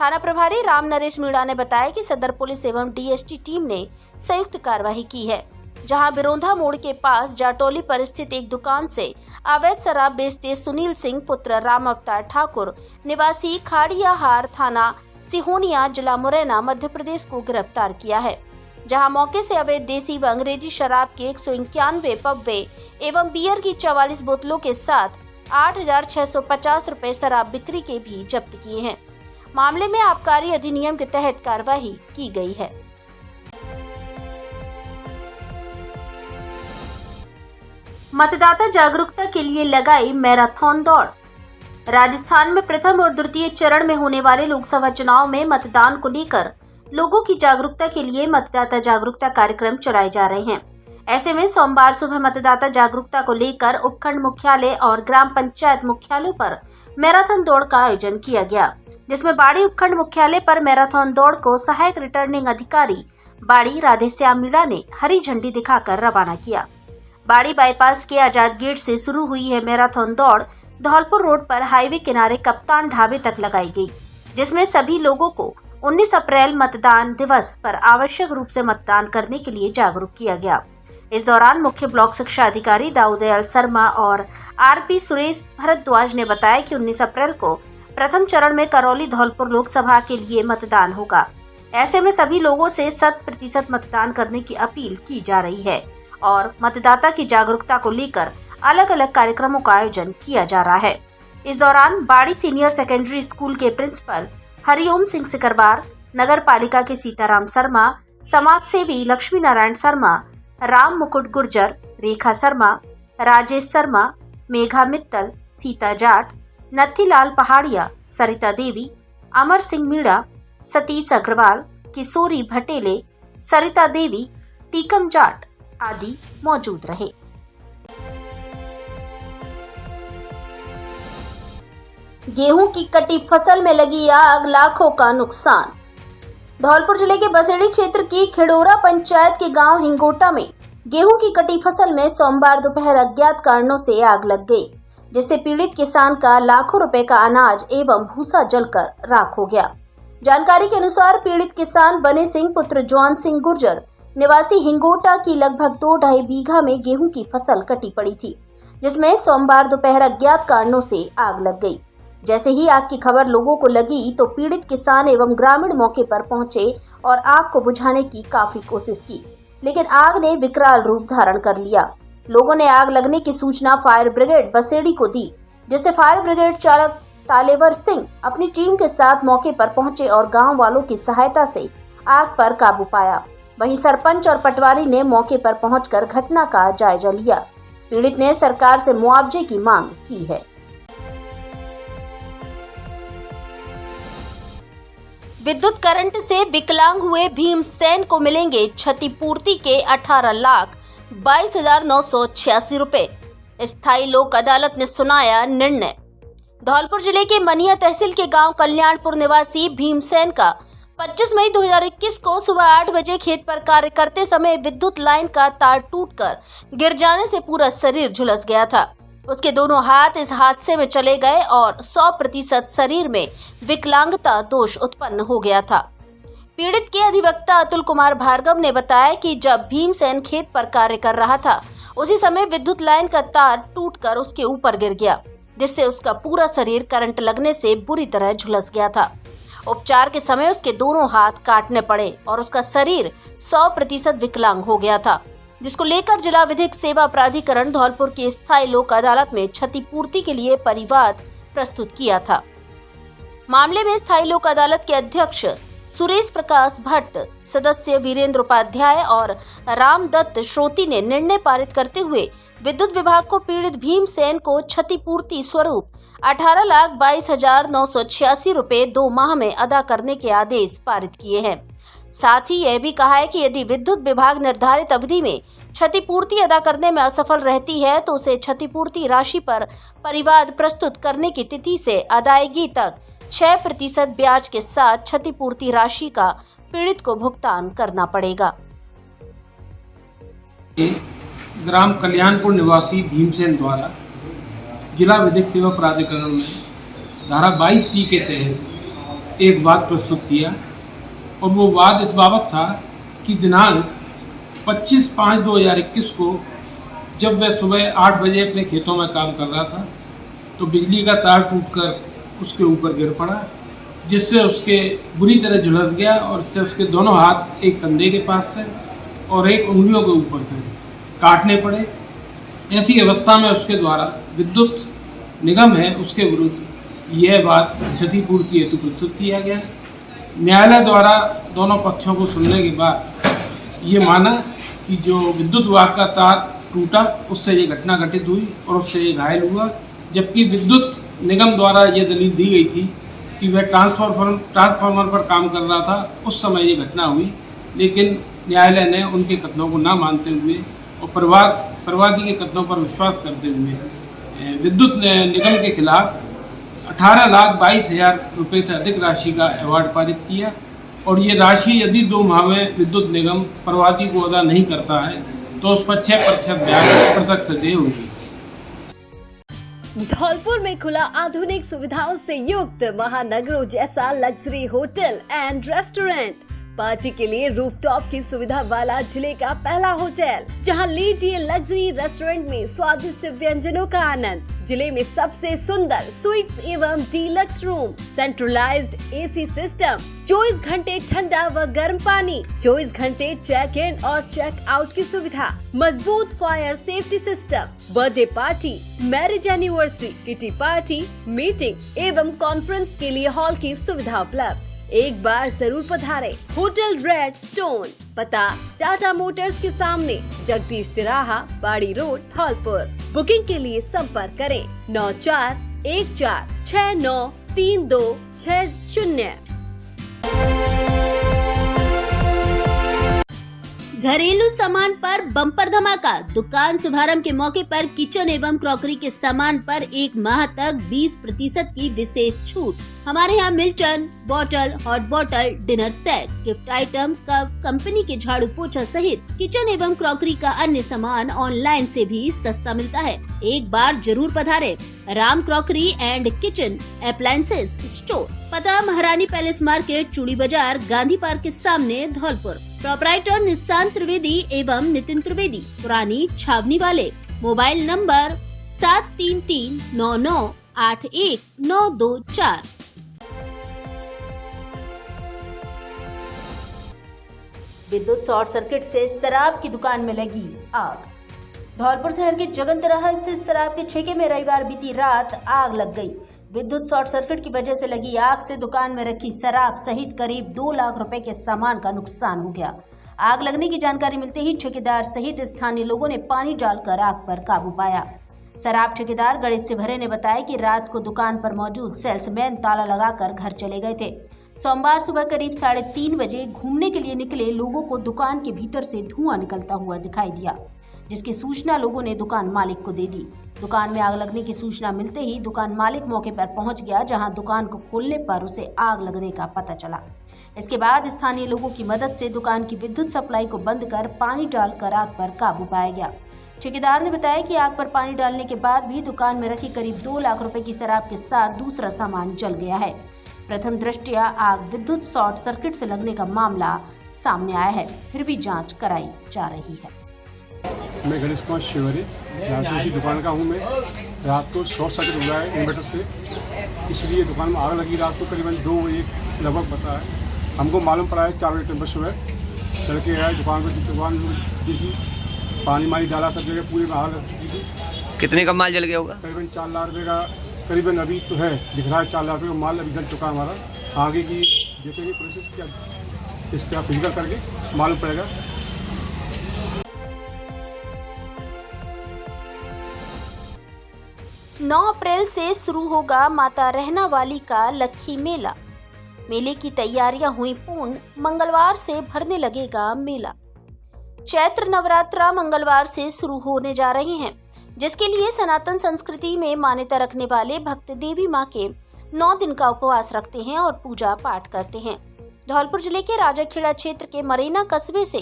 थाना प्रभारी राम नरेश मीणा ने बताया कि सदर पुलिस एवं डीएसटी टीम ने संयुक्त कार्रवाई की है, जहां बिरोंधा मोड़ के पास जाटोली पर स्थित एक दुकान से अवैध शराब बेचते सुनील सिंह पुत्र राम अवतार ठाकुर निवासी खाड़ियाहार थाना सिहोनिया जिला मुरैना मध्य प्रदेश को गिरफ्तार किया है, जहां मौके से अवैध देसी व अंग्रेजी शराब के 191 पब्बे एवं बियर की 44 बोतलों के साथ 8,650 रुपए शराब बिक्री के भी जब्त किए हैं। मामले में आबकारी अधिनियम के तहत कार्रवाई की गई है। मतदाता जागरूकता के लिए लगाई मैराथन दौड़। राजस्थान में प्रथम और द्वितीय चरण में होने वाले लोकसभा चुनाव में मतदान को लेकर लोगों की जागरूकता के लिए मतदाता जागरूकता कार्यक्रम चलाए जा रहे हैं। ऐसे में सोमवार सुबह मतदाता जागरूकता को लेकर उपखंड मुख्यालय और ग्राम पंचायत मुख्यालयों पर मैराथन दौड़ का आयोजन किया गया, जिसमें बाड़ी उपखंड मुख्यालय पर मैराथन दौड़ को सहायक रिटर्निंग अधिकारी बाड़ी राधेश्याम मीणा ने हरी झंडी दिखाकर रवाना किया। बाड़ी बाईपास के आजाद गेट से शुरू हुई है मैराथन दौड़ धौलपुर रोड पर हाईवे किनारे कप्तान ढाबे तक लगाई गई, जिसमें सभी लोगों को 19 अप्रैल मतदान दिवस पर आवश्यक रूप से मतदान करने के लिए जागरूक किया गया। इस दौरान मुख्य ब्लॉक शिक्षा अधिकारी दाऊदयाल शर्मा और आरपी सुरेश भारद्वाज ने बताया कि 19 अप्रैल को प्रथम चरण में करौली धौलपुर लोकसभा के लिए मतदान होगा। ऐसे में सभी लोगों से 100% मतदान करने की अपील की जा रही है और मतदाता की जागरूकता को लेकर अलग अलग कार्यक्रमों का आयोजन किया जा रहा है। इस दौरान बाड़ी सीनियर सेकेंडरी स्कूल के प्रिंसिपल हरिओम सिंह सिकरबार, नगर पालिका के सीताराम शर्मा, समाज सेवी लक्ष्मी नारायण शर्मा, राम मुकुट गुर्जर, रेखा शर्मा, राजेश शर्मा, मेघा मित्तल, सीता जाट, नथीलाल पहाड़िया, सरिता देवी, अमर सिंह मीणा, सतीश अग्रवाल, किशोरी भटेले, सरिता देवी, टीकम जाट आदि मौजूद रहे। गेहूं की कटी फसल में लगी आग, लाखों का नुकसान। धौलपुर जिले के बसेड़ी क्षेत्र की खिड़ोरा पंचायत के गांव हिंगोटा में गेहूं की कटी फसल में सोमवार दोपहर अज्ञात कारणों से आग लग गई, जिससे पीड़ित किसान का लाखों रुपए का अनाज एवं भूसा जलकर राख हो गया। जानकारी के अनुसार पीड़ित किसान बने सिंह पुत्र जॉन सिंह गुर्जर निवासी हिंगोटा की लगभग 2-2.5 बीघा में गेहूं की फसल कटी पड़ी थी, जिसमें सोमवार दोपहर अज्ञात कारणों से आग लग गई। जैसे ही आग की खबर लोगों को लगी तो पीड़ित किसान एवं ग्रामीण मौके पर पहुंचे और आग को बुझाने की काफी कोशिश की, लेकिन आग ने विकराल रूप धारण कर लिया। लोगों ने आग लगने की सूचना फायर ब्रिगेड बसेड़ी को दी, जिससे फायर ब्रिगेड चालक तालेवर सिंह अपनी टीम के साथ मौके पर पहुंचे और गांव वालों की सहायता से आग पर काबू पाया। वहीं सरपंच और पटवारी ने मौके पर पहुंचकर घटना का जायजा लिया। पीड़ित ने सरकार से मुआवजे की मांग की है। विद्युत करंट से विकलांग हुए भीमसेन को मिलेंगे क्षतिपूर्ति के 18,22,986 रुपए। स्थायी लोक अदालत ने सुनाया निर्णय। धौलपुर जिले के मनिया तहसील के गांव कल्याणपुर निवासी भीमसेन का 25 मई 2021 को सुबह 8 बजे खेत पर कार्य करते समय विद्युत लाइन का तार टूटकर गिर जाने से पूरा शरीर झुलस गया था। उसके दोनों हाथ इस हादसे में चले गए और 100% शरीर में विकलांगता दोष उत्पन्न हो गया था। पीड़ित के अधिवक्ता अतुल कुमार भार्गव ने बताया कि जब भीमसेन खेत पर कार्य कर रहा था, उसी समय विद्युत लाइन का तार टूटकर उसके ऊपर गिर गया, जिससे उसका पूरा शरीर करंट लगने से बुरी तरह झुलस गया था। उपचार के समय उसके दोनों हाथ काटने पड़े और उसका शरीर 100% विकलांग हो गया था, जिसको लेकर जिला विधिक सेवा प्राधिकरण धौलपुर की स्थायी लोक अदालत में क्षतिपूर्ति के लिए परिवाद प्रस्तुत किया था। मामले में स्थायी लोक अदालत के अध्यक्ष सुरेश प्रकाश भट्ट, सदस्य वीरेंद्र उपाध्याय और रामदत्त श्रोती ने निर्णय पारित करते हुए विद्युत विभाग को पीड़ित भीमसेन को क्षतिपूर्ति स्वरूप 18,22,986 रुपए 2 माह में अदा करने के आदेश पारित किए हैं। साथ ही यह भी कहा है कि यदि विद्युत विभाग निर्धारित अवधि में क्षतिपूर्ति अदा करने में असफल रहती है तो उसे क्षतिपूर्ति राशि पर परिवाद प्रस्तुत करने की तिथि से अदायगी तक 6% ब्याज के साथ क्षतिपूर्ति राशि का पीड़ित को भुगतान करना पड़ेगा। ग्राम कल्याणपुर निवासी भीमसेन द्वारा जिला विधिक सेवा प्राधिकरण में धारा 22C के तहत एक वाद प्रस्तुत किया और वो वाद इस बाबत था कि दिनांक 25/5/2021 को जब वह सुबह 8 बजे अपने खेतों में काम कर रहा था तो बिजली का तार टूटकर उसके ऊपर गिर पड़ा, जिससे उसके बुरी तरह झुलस गया और इससे उसके दोनों हाथ एक कंधे के पास से और एक उंगलियों के ऊपर से काटने पड़े। ऐसी अवस्था में उसके द्वारा विद्युत निगम है उसके विरुद्ध यह बात क्षतिपूर्ति हेतु प्रस्तुत किया गया। न्यायालय द्वारा दोनों पक्षों को सुनने के बाद ये माना कि जो विद्युत विभाग का तार टूटा उससे ये घटना घटित हुई और उससे ये घायल हुआ, जबकि विद्युत निगम द्वारा ये दलील दी गई थी कि वह ट्रांसफार्मर पर काम कर रहा था, उस समय ये घटना हुई। लेकिन न्यायालय ने उनके कथनों को ना मानते हुए और प्रवादी के कथनों पर विश्वास करते हुए विद्युत निगम के खिलाफ 18,22,000 रुपये से अधिक राशि का अवार्ड पारित किया और ये राशि यदि 2 माह में विद्युत निगम प्रवादी को अदा नहीं करता है तो उस पर 6% ब्याज प्रत्यक्ष देय होगी। धौलपुर में खुला आधुनिक सुविधाओं से युक्त महानगरों जैसा luxury hotel and restaurant. Party के लिए रूफटॉप की सुविधा वाला जिले का पहला होटल, जहां लीजिए लग्जरी रेस्टोरेंट में स्वादिष्ट व्यंजनों का आनंद। जिले में सबसे सुंदर स्वीट्स एवं deluxe room, centralised AC system, 24 घंटे ठंडा व गर्म पानी, 24 घंटे चेक इन और चेक आउट की सुविधा, मजबूत fire safety system, birthday party, marriage anniversary, kitty party, meeting एवं कॉन्फ्रेंस के लिए हॉल की सुविधा उपलब्ध। एक बार जरूर पधारे। होटल रेड स्टोन, पता टाटा मोटर्स के सामने, जगदीश तिराहा, बाड़ी रोड, धौलपुर। बुकिंग के लिए संपर्क करें 9414693260। घरेलू सामान पर बम्पर धमाका। दुकान शुभारंभ के मौके पर किचन एवं क्रॉकरी के सामान पर 1 माह तक 20% की विशेष छूट। हमारे यहाँ Milton, bottle, hot bottle, dinner set, gift item, cup, company के झाड़ू पोछा सहित किचन एवं क्रॉकरी का अन्य सामान ऑनलाइन से भी सस्ता मिलता है। एक बार जरूर पधारे। Ram crockery and kitchen appliances store, पता महारानी पैलेस मार्केट, चूड़ी बाजार, गांधी पार्क के सामने, धौलपुर। प्रोपराइटर निशांत त्रिवेदी एवं नितिन त्रिवेदी, पुरानी छावनी वाले। Mobile number 7339981924। विद्युत शॉर्ट सर्किट से शराब की दुकान में लगी आग। धौलपुर शहर के जगनतराहा स्थित शराब के ठेके में रविवार बीती रात आग लग गई। विद्युत शॉर्ट सर्किट की वजह से लगी आग से दुकान में रखी शराब सहित करीब 2 लाख रुपए के सामान का नुकसान हो गया। आग लगने की जानकारी मिलते ही ठेकेदार सहित स्थानीय लोगों ने पानी डालकर आग पर काबू पाया। शराब ठेकेदार गणेश से भरे ने बताया कि रात को दुकान पर मौजूद सेल्समैन ताला लगाकर घर चले गए थे। सोमवार सुबह करीब 3:30 बजे घूमने के लिए निकले लोगों को दुकान के भीतर से धुआं निकलता हुआ दिखाई दिया, जिसकी सूचना लोगों ने दुकान मालिक को दे दी। दुकान में आग लगने की सूचना मिलते ही दुकान मालिक मौके पर पहुंच गया, जहां दुकान को खोलने पर उसे आग लगने का पता चला। इसके बाद स्थानीय लोगों की मदद से दुकान की विद्युत सप्लाई को बंद कर पानी डालकर आग पर काबू पाया गया। ठेकेदार ने बताया कि आग पर पानी डालने के बाद भी दुकान में रखी करीब 2 लाख रुपए की शराब के साथ दूसरा सामान जल गया है। प्रथम दृष्टया आग विद्युत शॉर्ट सर्किट से लगने का मामला सामने आया है, फिर भी जांच कराई जा रही है। मैं गणेश कुमार शिवरी, यहाँ से इसी दुकान का हूँ। मैं रात को शॉर्ट सर्किट हुआ है इन्वर्टर से, इसलिए दुकान में आग लगी। रात को करीबन 2 बजे लगभग पता है। हमको मालूम पड़ा है 4 बजे टेम्पर सुबह चल के आया दुकान पर। दुकान देखी पानी मानी डाला, सब जगह पूरे में आग लग चुकी थी। कितने का माल जल गया होगा? करीबन 4 लाख रुपये का करीबन अभी तो है, दिख रहा है 4 लाख रुपये का माल अभी जल चुका है हमारा। आगे की देखेंगे प्रोसेस क्या, इसका फिजिकल करके मालूम पड़ेगा। 9 अप्रैल से शुरू होगा माता रहना वाली का लक्खी मेला। मेले की तैयारियां हुई पूर्ण, मंगलवार से भरने लगेगा मेला। चैत्र नवरात्रा मंगलवार से शुरू होने जा रहे हैं, जिसके लिए सनातन संस्कृति में मान्यता रखने वाले भक्त देवी मां के 9 दिन का उपवास रखते हैं और पूजा पाठ करते हैं। धौलपुर जिले के राजाखेड़ा क्षेत्र के मरेना कस्बे से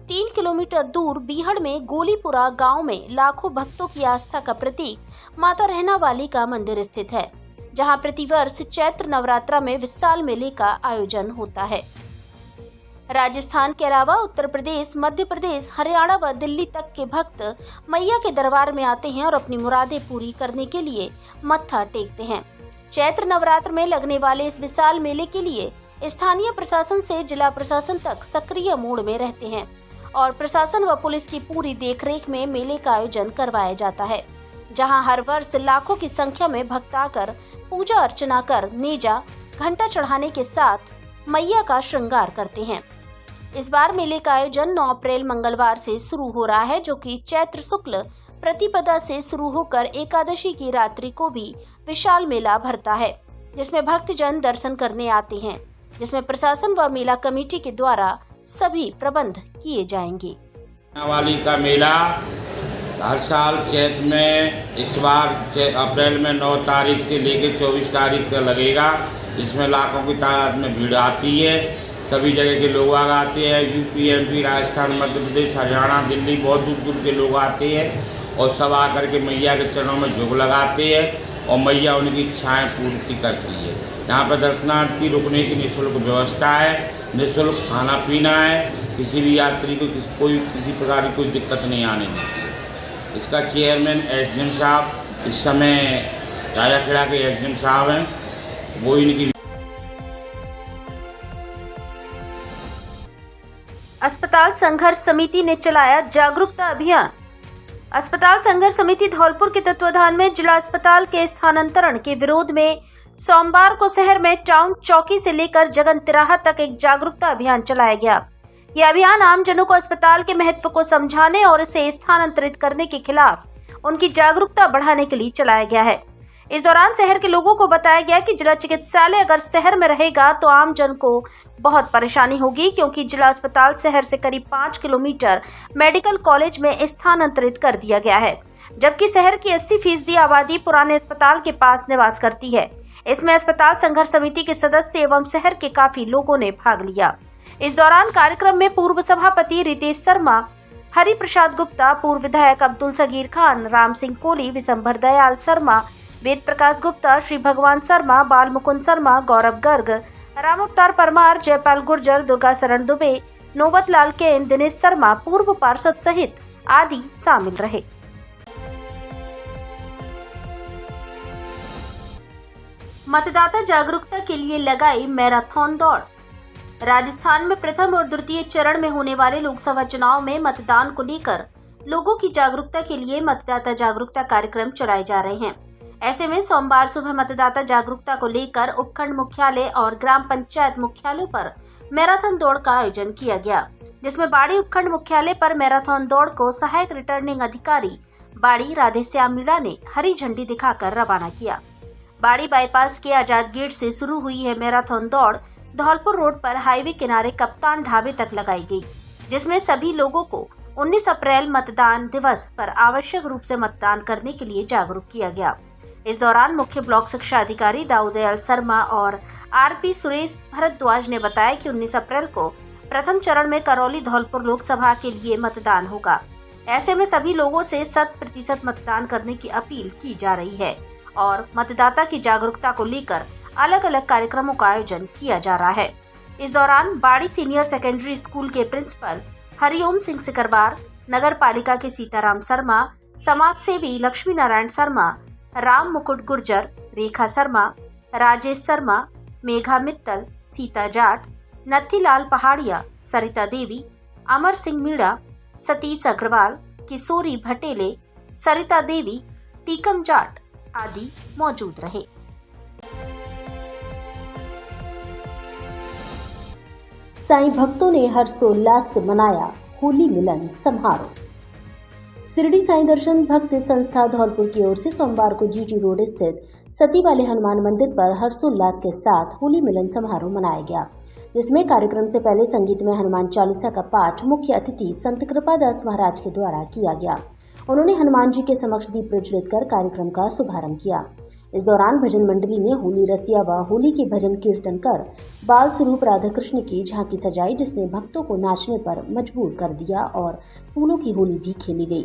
3 किलोमीटर दूर बीहड़ में गोलीपुरा गांव में लाखों भक्तों की आस्था का प्रतीक माता रहना वाली का मंदिर स्थित है, जहां प्रतिवर्ष चैत्र नवरात्रा में विशाल मेले का आयोजन होता है। राजस्थान के अलावा उत्तर प्रदेश, मध्य प्रदेश, हरियाणा व दिल्ली तक के भक्त मैया के दरबार में आते हैं और अपनी मुरादें पूरी करने के लिए मत्था टेकते हैं। चैत्र नवरात्र में लगने वाले इस विशाल मेले के लिए स्थानीय प्रशासन से जिला प्रशासन तक सक्रिय मोड में रहते हैं और प्रशासन व पुलिस की पूरी देखरेख में मेले का आयोजन करवाया जाता है, जहां हर वर्ष लाखों की संख्या में भक्त आकर पूजा अर्चना कर नेजा, घंटा चढ़ाने के साथ मैया का श्रृंगार करते हैं। इस बार मेले का आयोजन 9 अप्रैल मंगलवार से शुरू हो रहा है, जो कि चैत्र शुक्ल प्रतिपदा से शुरू होकर एकादशी की रात्रि को भी विशाल मेला भरता है, जिसमें भक्तजन दर्शन करने आते हैं, जिसमें प्रशासन व मेला कमेटी के द्वारा सभी प्रबंध किए जाएंगे। वाली का मेला हर साल चैत्र में, इस बार अप्रैल में 9 तारीख से लेकर 24 तारीख तक लगेगा। इसमें लाखों की तादाद में भीड़ आती है, सभी जगह के लोग आते हैं। यूपी, एमपी, राजस्थान, मध्य प्रदेश, हरियाणा, दिल्ली, बहुत दूर दूर के लोग आते हैं और सब आकर के मैया के चरणों में झुक लगाते हैं और मैया उनकी इच्छाएं पूर्ति करती है। यहाँ पर दर्शनार्थी रुकने की निःशुल्क व्यवस्था है, निःशुल्क खाना पीना है, किसी भी यात्री को किसी प्रकार की कोई दिक्कत नहीं आने देती है। इसका चेयरमैन एसडीएम साहब, इस समय राजाखेड़ा के एसडीएम साहब हैं, वो इनकी। अस्पताल संघर्ष समिति ने चलाया जागरूकता अभियान। अस्पताल संघर्ष समिति धौलपुर के तत्वाधान में जिला अस्पताल के स्थानांतरण के विरोध में सोमवार को शहर में टाउन चौकी से लेकर जगन तिराहा तक एक जागरूकता अभियान चलाया गया। यह अभियान आमजनों को अस्पताल के महत्व को समझाने और इसे स्थानांतरित करने के खिलाफ उनकी जागरूकता बढ़ाने के लिए चलाया गया है। इस दौरान शहर के लोगों को बताया गया कि जिला चिकित्सालय अगर शहर में रहेगा तो आम जन को बहुत परेशानी होगी, क्योंकि जिला अस्पताल शहर से करीब 5 किलोमीटर मेडिकल कॉलेज में स्थानांतरित कर दिया गया है, जबकि शहर की 80% आबादी पुराने अस्पताल के पास निवास करती है। इसमें अस्पताल संघर्ष समिति के सदस्य एवं शहर के काफी लोगों ने भाग लिया। इस दौरान कार्यक्रम में पूर्व सभापति रितेश शर्मा, हरि प्रसाद गुप्ता, पूर्व विधायक अब्दुल सगीर खान, राम सिंह कोहली, विशंभर दयाल शर्मा, वेद प्रकाश गुप्ता, श्री भगवान शर्मा, बाल मुकुंद शर्मा, गौरव गर्ग, राम अवतार परमार, जयपाल गुर्जर, दुर्गा शरण दुबे, नोबत लाल केन, दिनेश शर्मा, पूर्व पार्षद सहित आदि शामिल रहे। मतदाता जागरूकता के लिए लगाई मैराथन दौड़। राजस्थान में प्रथम और द्वितीय चरण में होने वाले लोकसभा चुनाव में मतदान को लेकर लोगों की जागरूकता के लिए मतदाता जागरूकता कार्यक्रम चलाए जा रहे हैं। ऐसे में सोमवार सुबह मतदाता जागरूकता को लेकर उपखंड मुख्यालय और ग्राम पंचायत मुख्यालयों पर मैराथन दौड़ का आयोजन किया गया। जिसमें बाड़ी उपखंड मुख्यालय पर मैराथन दौड़ को सहायक रिटर्निंग अधिकारी बाड़ी राधेश्याम मीणा ने हरी झंडी दिखाकर रवाना किया। बाड़ी बाईपास के आजाद गेट से शुरू हुई है मैराथन दौड़ धौलपुर रोड पर हाईवे किनारे कप्तान ढाबे तक लगाई गई, जिसमें सभी लोगों को 19 अप्रैल मतदान दिवस पर आवश्यक रूप से मतदान करने के लिए जागरूक किया गया। इस दौरान मुख्य ब्लॉक शिक्षा अधिकारी दाऊदयाल शर्मा और आरपी सुरेश भारद्वाज ने बताया कि 19 अप्रैल को प्रथम चरण में करौली धौलपुर लोकसभा के लिए मतदान होगा। ऐसे में सभी लोगों से 100% मतदान करने की अपील की जा रही है और मतदाता की जागरूकता को लेकर अलग अलग कार्यक्रमों का आयोजन किया जा रहा है। इस दौरान बाड़ी सीनियर सेकेंडरी स्कूल के प्रिंसिपल हरिओम सिंह सिकरवार, नगर पालिका के सीताराम शर्मा, समाज सेवी लक्ष्मी नारायण शर्मा, राम मुकुट गुर्जर, रेखा शर्मा, राजेश शर्मा, मेघा मित्तल, सीता जाट, नथीलाल पहाड़िया, सरिता देवी, अमर सिंह मीणा, सतीश अग्रवाल, किशोरी भटेले, सरिता देवी, टीकम जाट आदि मौजूद रहे। साईं भक्तों ने हर्षोल्लास से मनाया होली मिलन समारोह। शिरडी साईं दर्शन भक्त संस्था धौलपुर की ओर से सोमवार को जीटी रोड स्थित सती वाले हनुमान मंदिर पर हर्षोल्लास के साथ होली मिलन समारोह मनाया गया, जिसमें कार्यक्रम से पहले संगीत में हनुमान चालीसा का पाठ मुख्य अतिथि संत कृपादास महाराज के द्वारा किया गया। उन्होंने हनुमान जी के समक्ष दीप प्रज्वलित कर कार्यक्रम का शुभारंभ किया। इस दौरान भजन मंडली ने होली रसिया व होली के भजन कीर्तन कर बाल स्वरूप राधा कृष्ण की झांकी सजाई, जिसने भक्तों को नाचने पर मजबूर कर दिया और फूलों की होली भी खेली गई।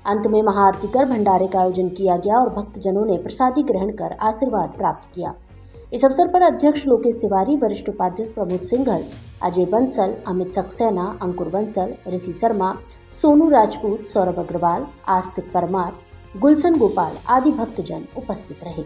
अंत में महाआरती कर भंडारे का आयोजन किया गया और भक्तजनों ने प्रसादी ग्रहण कर आशीर्वाद प्राप्त किया। इस अवसर पर अध्यक्ष लोकेश तिवारी, वरिष्ठ उपाध्यक्ष प्रमोद सिंघल, अजय बंसल, अमित सक्सेना, अंकुर बंसल, ऋषि शर्मा, सोनू राजपूत, सौरभ अग्रवाल, आस्तिक परमार, गुलशन गोपाल आदि भक्तजन उपस्थित रहे।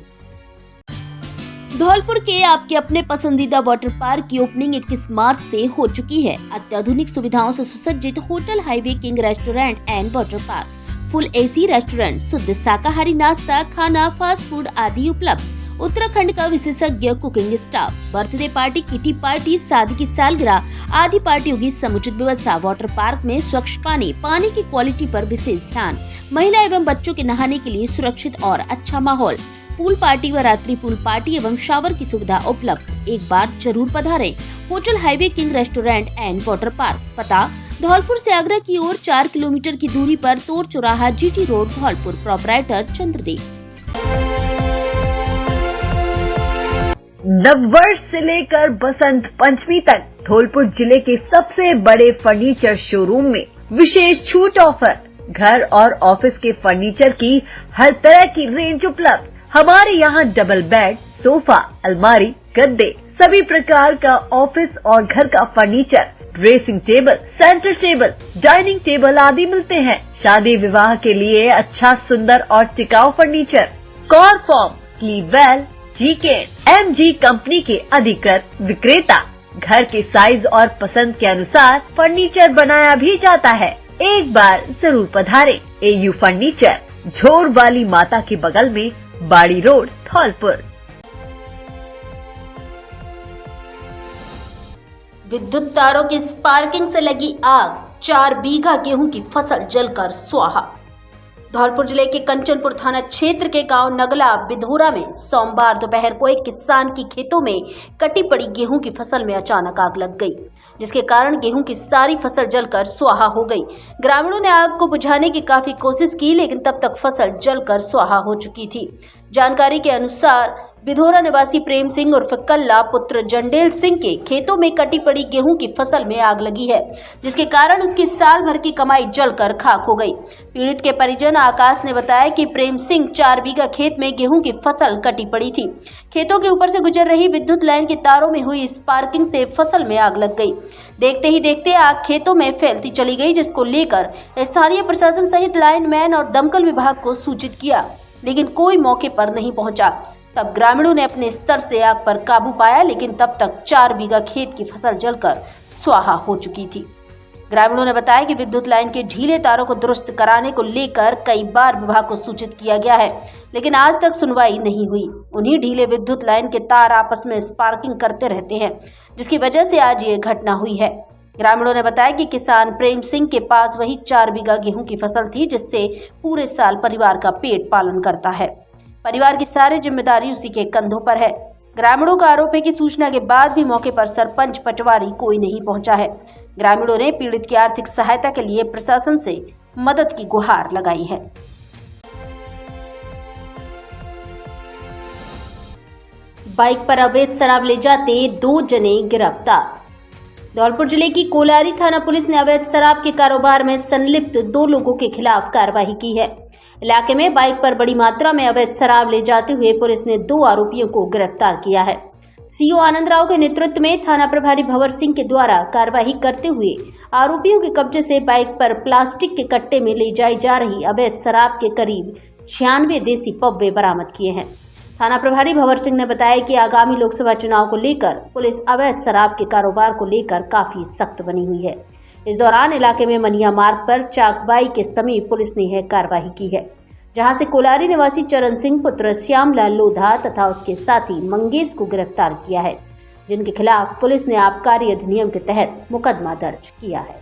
धौलपुर के आपके अपने पसंदीदा वाटर पार्क की ओपनिंग 21 मार्च से हो चुकी है। अत्याधुनिक सुविधाओं से सुसज्जित hotel highway king restaurant and water park, full AC restaurant, शुद्ध शाकाहारी नाश्ता, खाना, फास्ट फूड आदि उपलब्ध। उत्तराखंड का विशेषज्ञ cooking staff, birthday party, kitty party, शादी की सालगिरह आदि पार्टियों की समुचित व्यवस्था। वाटर पार्क में स्वच्छ पानी, पानी की क्वालिटी पर विशेष ध्यान, महिला एवं बच्चों के नहाने के लिए सुरक्षित और अच्छा माहौल, पूल पार्टी व रात्रि पूल पार्टी एवं शावर की सुविधा उपलब्ध। एक बार जरूर पधारें। Hotel highway king restaurant and water park, पता धौलपुर से आगरा की ओर 4 किलोमीटर की दूरी पर तोर चौराहा, GT road, Dholpur. Proprietor Chandradev. नववर्ष से लेकर बसंत पंचमी तक धौलपुर जिले के सबसे बड़े फर्नीचर शोरूम में विशेष छूट ऑफर। घर और ऑफिस के फर्नीचर की हर तरह की रेंज उपलब्ध। हमारे यहाँ डबल बेड, सोफा, अलमारी, गद्दे, सभी प्रकार का ऑफिस और घर का furniture, dressing table, centre table, dining table आदि मिलते हैं। शादी विवाह के लिए अच्छा, सुंदर और टिकाऊ फर्नीचर। कॉरफॉर्म, क्लीवेल, जीके, एमजी कंपनी के अधिकृत विक्रेता। घर के साइज और पसंद के अनुसार फर्नीचर बनाया भी जाता है। एक बार जरूर पधारें। एयू फर्नीचर, झोर वाली माता के बगल में, बाड़ी रोड, धौलपुर। विद्युत तारों की स्पार्किंग से लगी आग, 4 बीघा गेहूं की फसल जलकर स्वाहा। धौलपुर जिले के कंचनपुर थाना क्षेत्र के गांव नगला बिधोरा में सोमवार दोपहर को एक किसान की खेतों में कटी पड़ी गेहूं की फसल में अचानक आग लग गई, जिसके कारण गेहूं की सारी फसल जलकर स्वाहा हो गई। ग्रामीणों ने आग को बुझाने की काफी कोशिश की, लेकिन तब तक फसल जलकर स्वाहा हो चुकी थी। जानकारी के अनुसार बिधोरा निवासी प्रेम सिंह उर्फ कल्ला पुत्र जंडेल सिंह के खेतों में कटी पड़ी गेहूं की फसल में आग लगी है, जिसके कारण उसकी साल भर की कमाई जलकर खाक हो गई। पीड़ित के परिजन आकाश ने बताया कि प्रेम सिंह 4 बीघा खेत में गेहूं की फसल कटी पड़ी थी। खेतों के ऊपर से गुजर रही विद्युत लाइन के तारों में हुई स्पार्किंग से फसल में आग लग गई। देखते ही देखते आग खेतों में फैलती चली गई, जिसको लेकर स्थानीय प्रशासन सहित लाइनमैन और दमकल विभाग को सूचित किया, लेकिन कोई मौके पर नहीं पहुंचा। तब ग्रामीणों ने अपने स्तर से आग पर काबू पाया, लेकिन तब तक 4 बीघा खेत की फसल जलकर स्वाहा हो चुकी थी। ग्रामीणों ने बताया कि विद्युत लाइन के ढीले तारों को दुरुस्त कराने को लेकर कई बार विभाग को सूचित किया गया है, लेकिन आज तक सुनवाई नहीं हुई। उन्हीं ढीले विद्युत लाइन के तार आपस में स्पार्किंग करते रहते हैं, जिसकी वजह से आज ये घटना हुई है। ग्रामीणों ने बताया कि किसान प्रेम सिंह के पास वही 4 बीघा गेहूं की फसल थी, जिससे पूरे साल परिवार का पेट पालन करता है। परिवार की सारी जिम्मेदारी उसी के कंधों पर है। ग्रामीणों का आरोप है कि सूचना के बाद भी मौके पर सरपंच पटवारी कोई नहीं पहुंचा है। ग्रामीणों ने पीड़ित की आर्थिक सहायता के लिए प्रशासन से मदद की गुहार लगाई है। बाइक पर अवैध शराब ले जाते 2 जने गिरफ्तार। धौलपुर जिले की कोलारी थाना पुलिस ने अवैध शराब के कारोबार में संलिप्त 2 लोगों के खिलाफ कार्रवाई की है। इलाके में बाइक पर बड़ी मात्रा में अवैध शराब ले जाते हुए पुलिस ने 2 आरोपियों को गिरफ्तार किया है। सीओ आनंद राव के नेतृत्व में थाना प्रभारी भंवर सिंह के द्वारा कार्रवाई करते हुए आरोपियों के कब्जे से बाइक पर प्लास्टिक के कट्टे में ले जाई जा रही अवैध शराब के करीब 96 देसी पब्बे बरामद किए हैं। थाना प्रभारी भंवर सिंह ने बताया कि आगामी लोकसभा चुनाव को लेकर पुलिस अवैध शराब के कारोबार को लेकर काफी सख्त बनी हुई है। इस दौरान इलाके में मनिया मार्ग पर चाकबाई के समीप पुलिस ने यह कार्रवाई की है, जहां से कोलारी निवासी चरण सिंह पुत्र श्यामलाल लोधा तथा उसके साथी मंगेश को गिरफ्तार किया है, जिनके खिलाफ पुलिस ने आबकारी अधिनियम के तहत मुकदमा दर्ज किया है।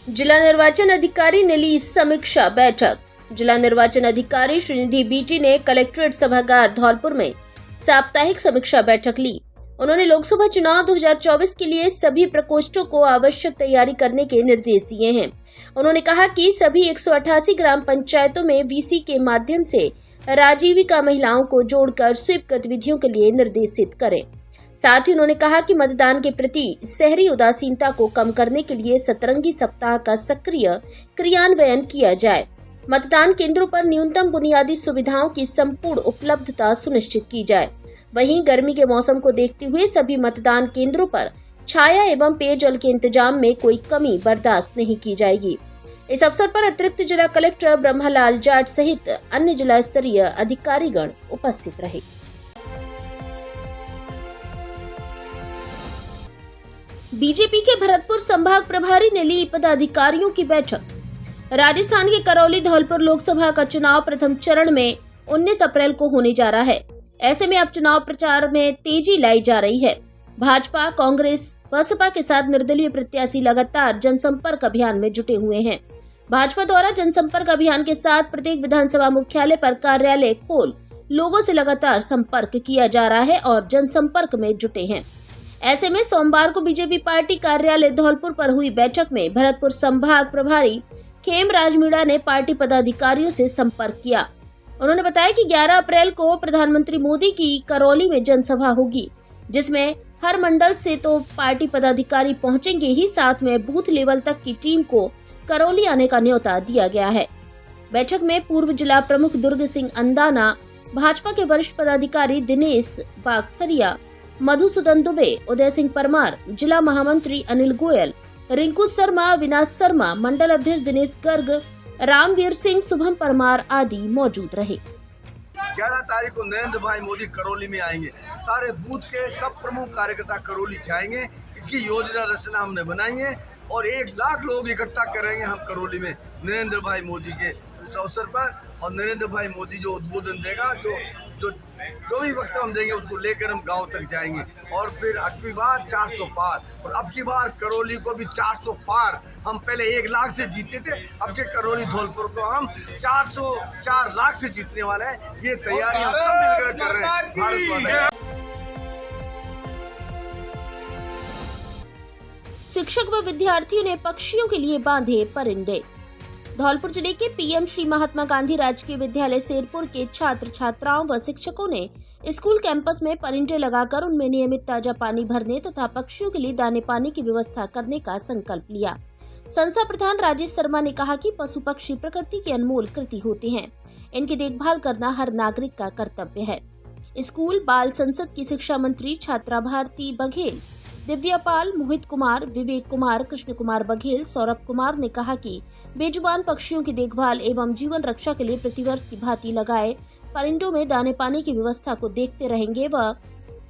जिला निर्वाचन अधिकारी ने ली समीक्षा बैठक। जिला निर्वाचन अधिकारी श्रीनिधि बीटी ने कलेक्ट्रेट सभागार धौलपुर में साप्ताहिक समीक्षा बैठक ली। उन्होंने लोकसभा चुनाव 2024 के लिए सभी प्रकोष्ठों को आवश्यक तैयारी करने के निर्देश दिए हैं। उन्होंने कहा कि सभी 188 ग्राम पंचायतों में वीसी के माध्यम से राजीविका महिलाओं को जोड़कर स्वीप गतिविधियों के लिए निर्देशित करें। साथ ही उन्होंने कहा कि मतदान के प्रति शहरी उदासीनता को कम करने के लिए सतरंगी सप्ताह का सक्रिय क्रियान्वयन किया जाए। मतदान केंद्रों पर न्यूनतम बुनियादी सुविधाओं की संपूर्ण उपलब्धता सुनिश्चित की जाए। वहीं गर्मी के मौसम को देखते हुए सभी मतदान केंद्रों पर छाया एवं पेयजल के इंतजाम में कोई कमी बर्दाश्त नहीं की जाएगी। इस अवसर पर अतिरिक्त जिला कलेक्टर ब्रह्मालाल जाट सहित अन्य जिला स्तरीय अधिकारीगण उपस्थित रहे। बीजेपी के भरतपुर संभाग प्रभारी ने ली पदाधिकारियों की बैठक। राजस्थान के करौली धौलपुर लोकसभा का चुनाव प्रथम चरण में 19 अप्रैल को होने जा रहा है। ऐसे में अब चुनाव प्रचार में तेजी लाई जा रही है। भाजपा, कांग्रेस, बसपा के साथ निर्दलीय प्रत्याशी लगातार जनसंपर्क अभियान में जुटे हुए हैं। भाजपा द्वारा जनसंपर्क अभियान के साथ प्रत्येक विधानसभा मुख्यालय पर कार्यालय खोल लोगों से लगातार संपर्क किया जा रहा है और जनसंपर्क में जुटे हैं। ऐसे में सोमवार को बीजेपी पार्टी कार्यालय धौलपुर पर हुई बैठक में भरतपुर संभाग प्रभारी खेमराज मीणा ने पार्टी पदाधिकारियों से संपर्क किया। उन्होंने बताया कि 11 अप्रैल को प्रधानमंत्री मोदी की करौली में जनसभा होगी, जिसमें हर मंडल से तो पार्टी पदाधिकारी पहुंचेंगे ही, साथ में बूथ लेवल तक की टीम को करौली आने का न्योता दिया गया है। बैठक में पूर्व जिला प्रमुख दुर्ग सिंह अंदाना, भाजपा के वरिष्ठ पदाधिकारी दिनेश बागथरिया, मधुसूदन दुबे, उदय सिंह परमार, जिला महामंत्री अनिल गोयल, रिंकू शर्मा, विनाश शर्मा, मंडल अध्यक्ष दिनेश गर्ग, रामवीर सिंह, शुभम परमार आदि मौजूद रहे। 11 तारीख को नरेंद्र भाई मोदी करौली में आएंगे। सारे बूथ के सब प्रमुख कार्यकर्ता करौली जाएंगे। इसकी योजना रचना हमने बनाई है और 1 लाख लोग इकट्ठा करेंगे हम करौली में नरेंद्र भाई मोदी के उस अवसर पर। और नरेंद्र भाई मोदी जो उद्बोधन देगा, जो भी वक्तव्य हम देंगे, उसको लेकर हम गांव तक जाएंगे। और फिर अगली बार 400 पार, और अब की बार करौली को भी 400 पार। हम पहले 1 लाख से जीते थे, अब के करौली धौलपुर को हम 4 लाख से जीतने वाले हैं। ये तैयारी हम सब मिलकर कर रहे हैं। भारत माता। शिक्षक व विद्यार्थियों ने पक्षियों के लिए बांधे परिंदे। धौलपुर जिले के पीएम श्री महात्मा गांधी राजकीय विद्यालय शेरपुर के छात्र छात्राओं व शिक्षकों ने स्कूल कैंपस में परिंदे लगाकर उनमें नियमित ताजा पानी भरने तथा पक्षियों के लिए दाने पानी की व्यवस्था करने का संकल्प लिया। संस्था प्रधान राजेश शर्मा ने कहा कि पशु पक्षी प्रकृति की अनमोल कृति होते हैं, इनकी देखभाल करना हर नागरिक का कर्तव्य है। स्कूल बाल संसद की शिक्षा मंत्री छात्रा भारती बघेल, दिव्या पाल, मोहित कुमार, विवेक कुमार, कृष्ण कुमार बघेल, सौरभ कुमार ने कहा कि बेजुबान पक्षियों की देखभाल एवं जीवन रक्षा के लिए प्रतिवर्ष की भांति लगाए परिंदों में दाने पानी की व्यवस्था को देखते रहेंगे व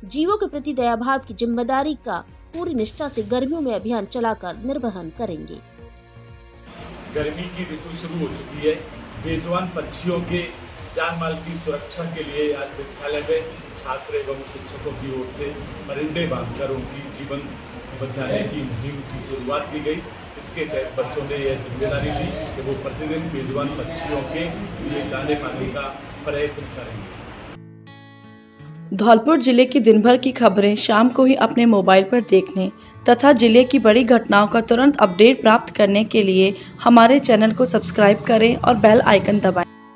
जीवों के प्रति दया भाव की जिम्मेदारी का पूरी निष्ठा से गर्मियों में अभियान चलाकर निर्वहन करेंगे। गर्मी की ऋतु शुरू हो चुकी है। बेजुबान पक्षियों के जान माल की सुरक्षा के लिए आज विद्यालय में छात्र एवं शिक्षकों की ओर से परिंदे बांधकर उनकी जीवन बचाने की मुहिम की शुरुआत की गई। इसके तहत बच्चों ने यह जिम्मेदारी ली कि वो प्रतिदिन बेजुबान पक्षियों के लिए दाने पानी का प्रयत्न करेंगे। धौलपुर जिले की दिन भर की खबरें शाम को ही अपने मोबाइल पर देखने तथा जिले की बड़ी घटनाओं का तुरंत अपडेट प्राप्त करने के लिए हमारे चैनल को सब्सक्राइब करें और बेल आइकन दबाएं।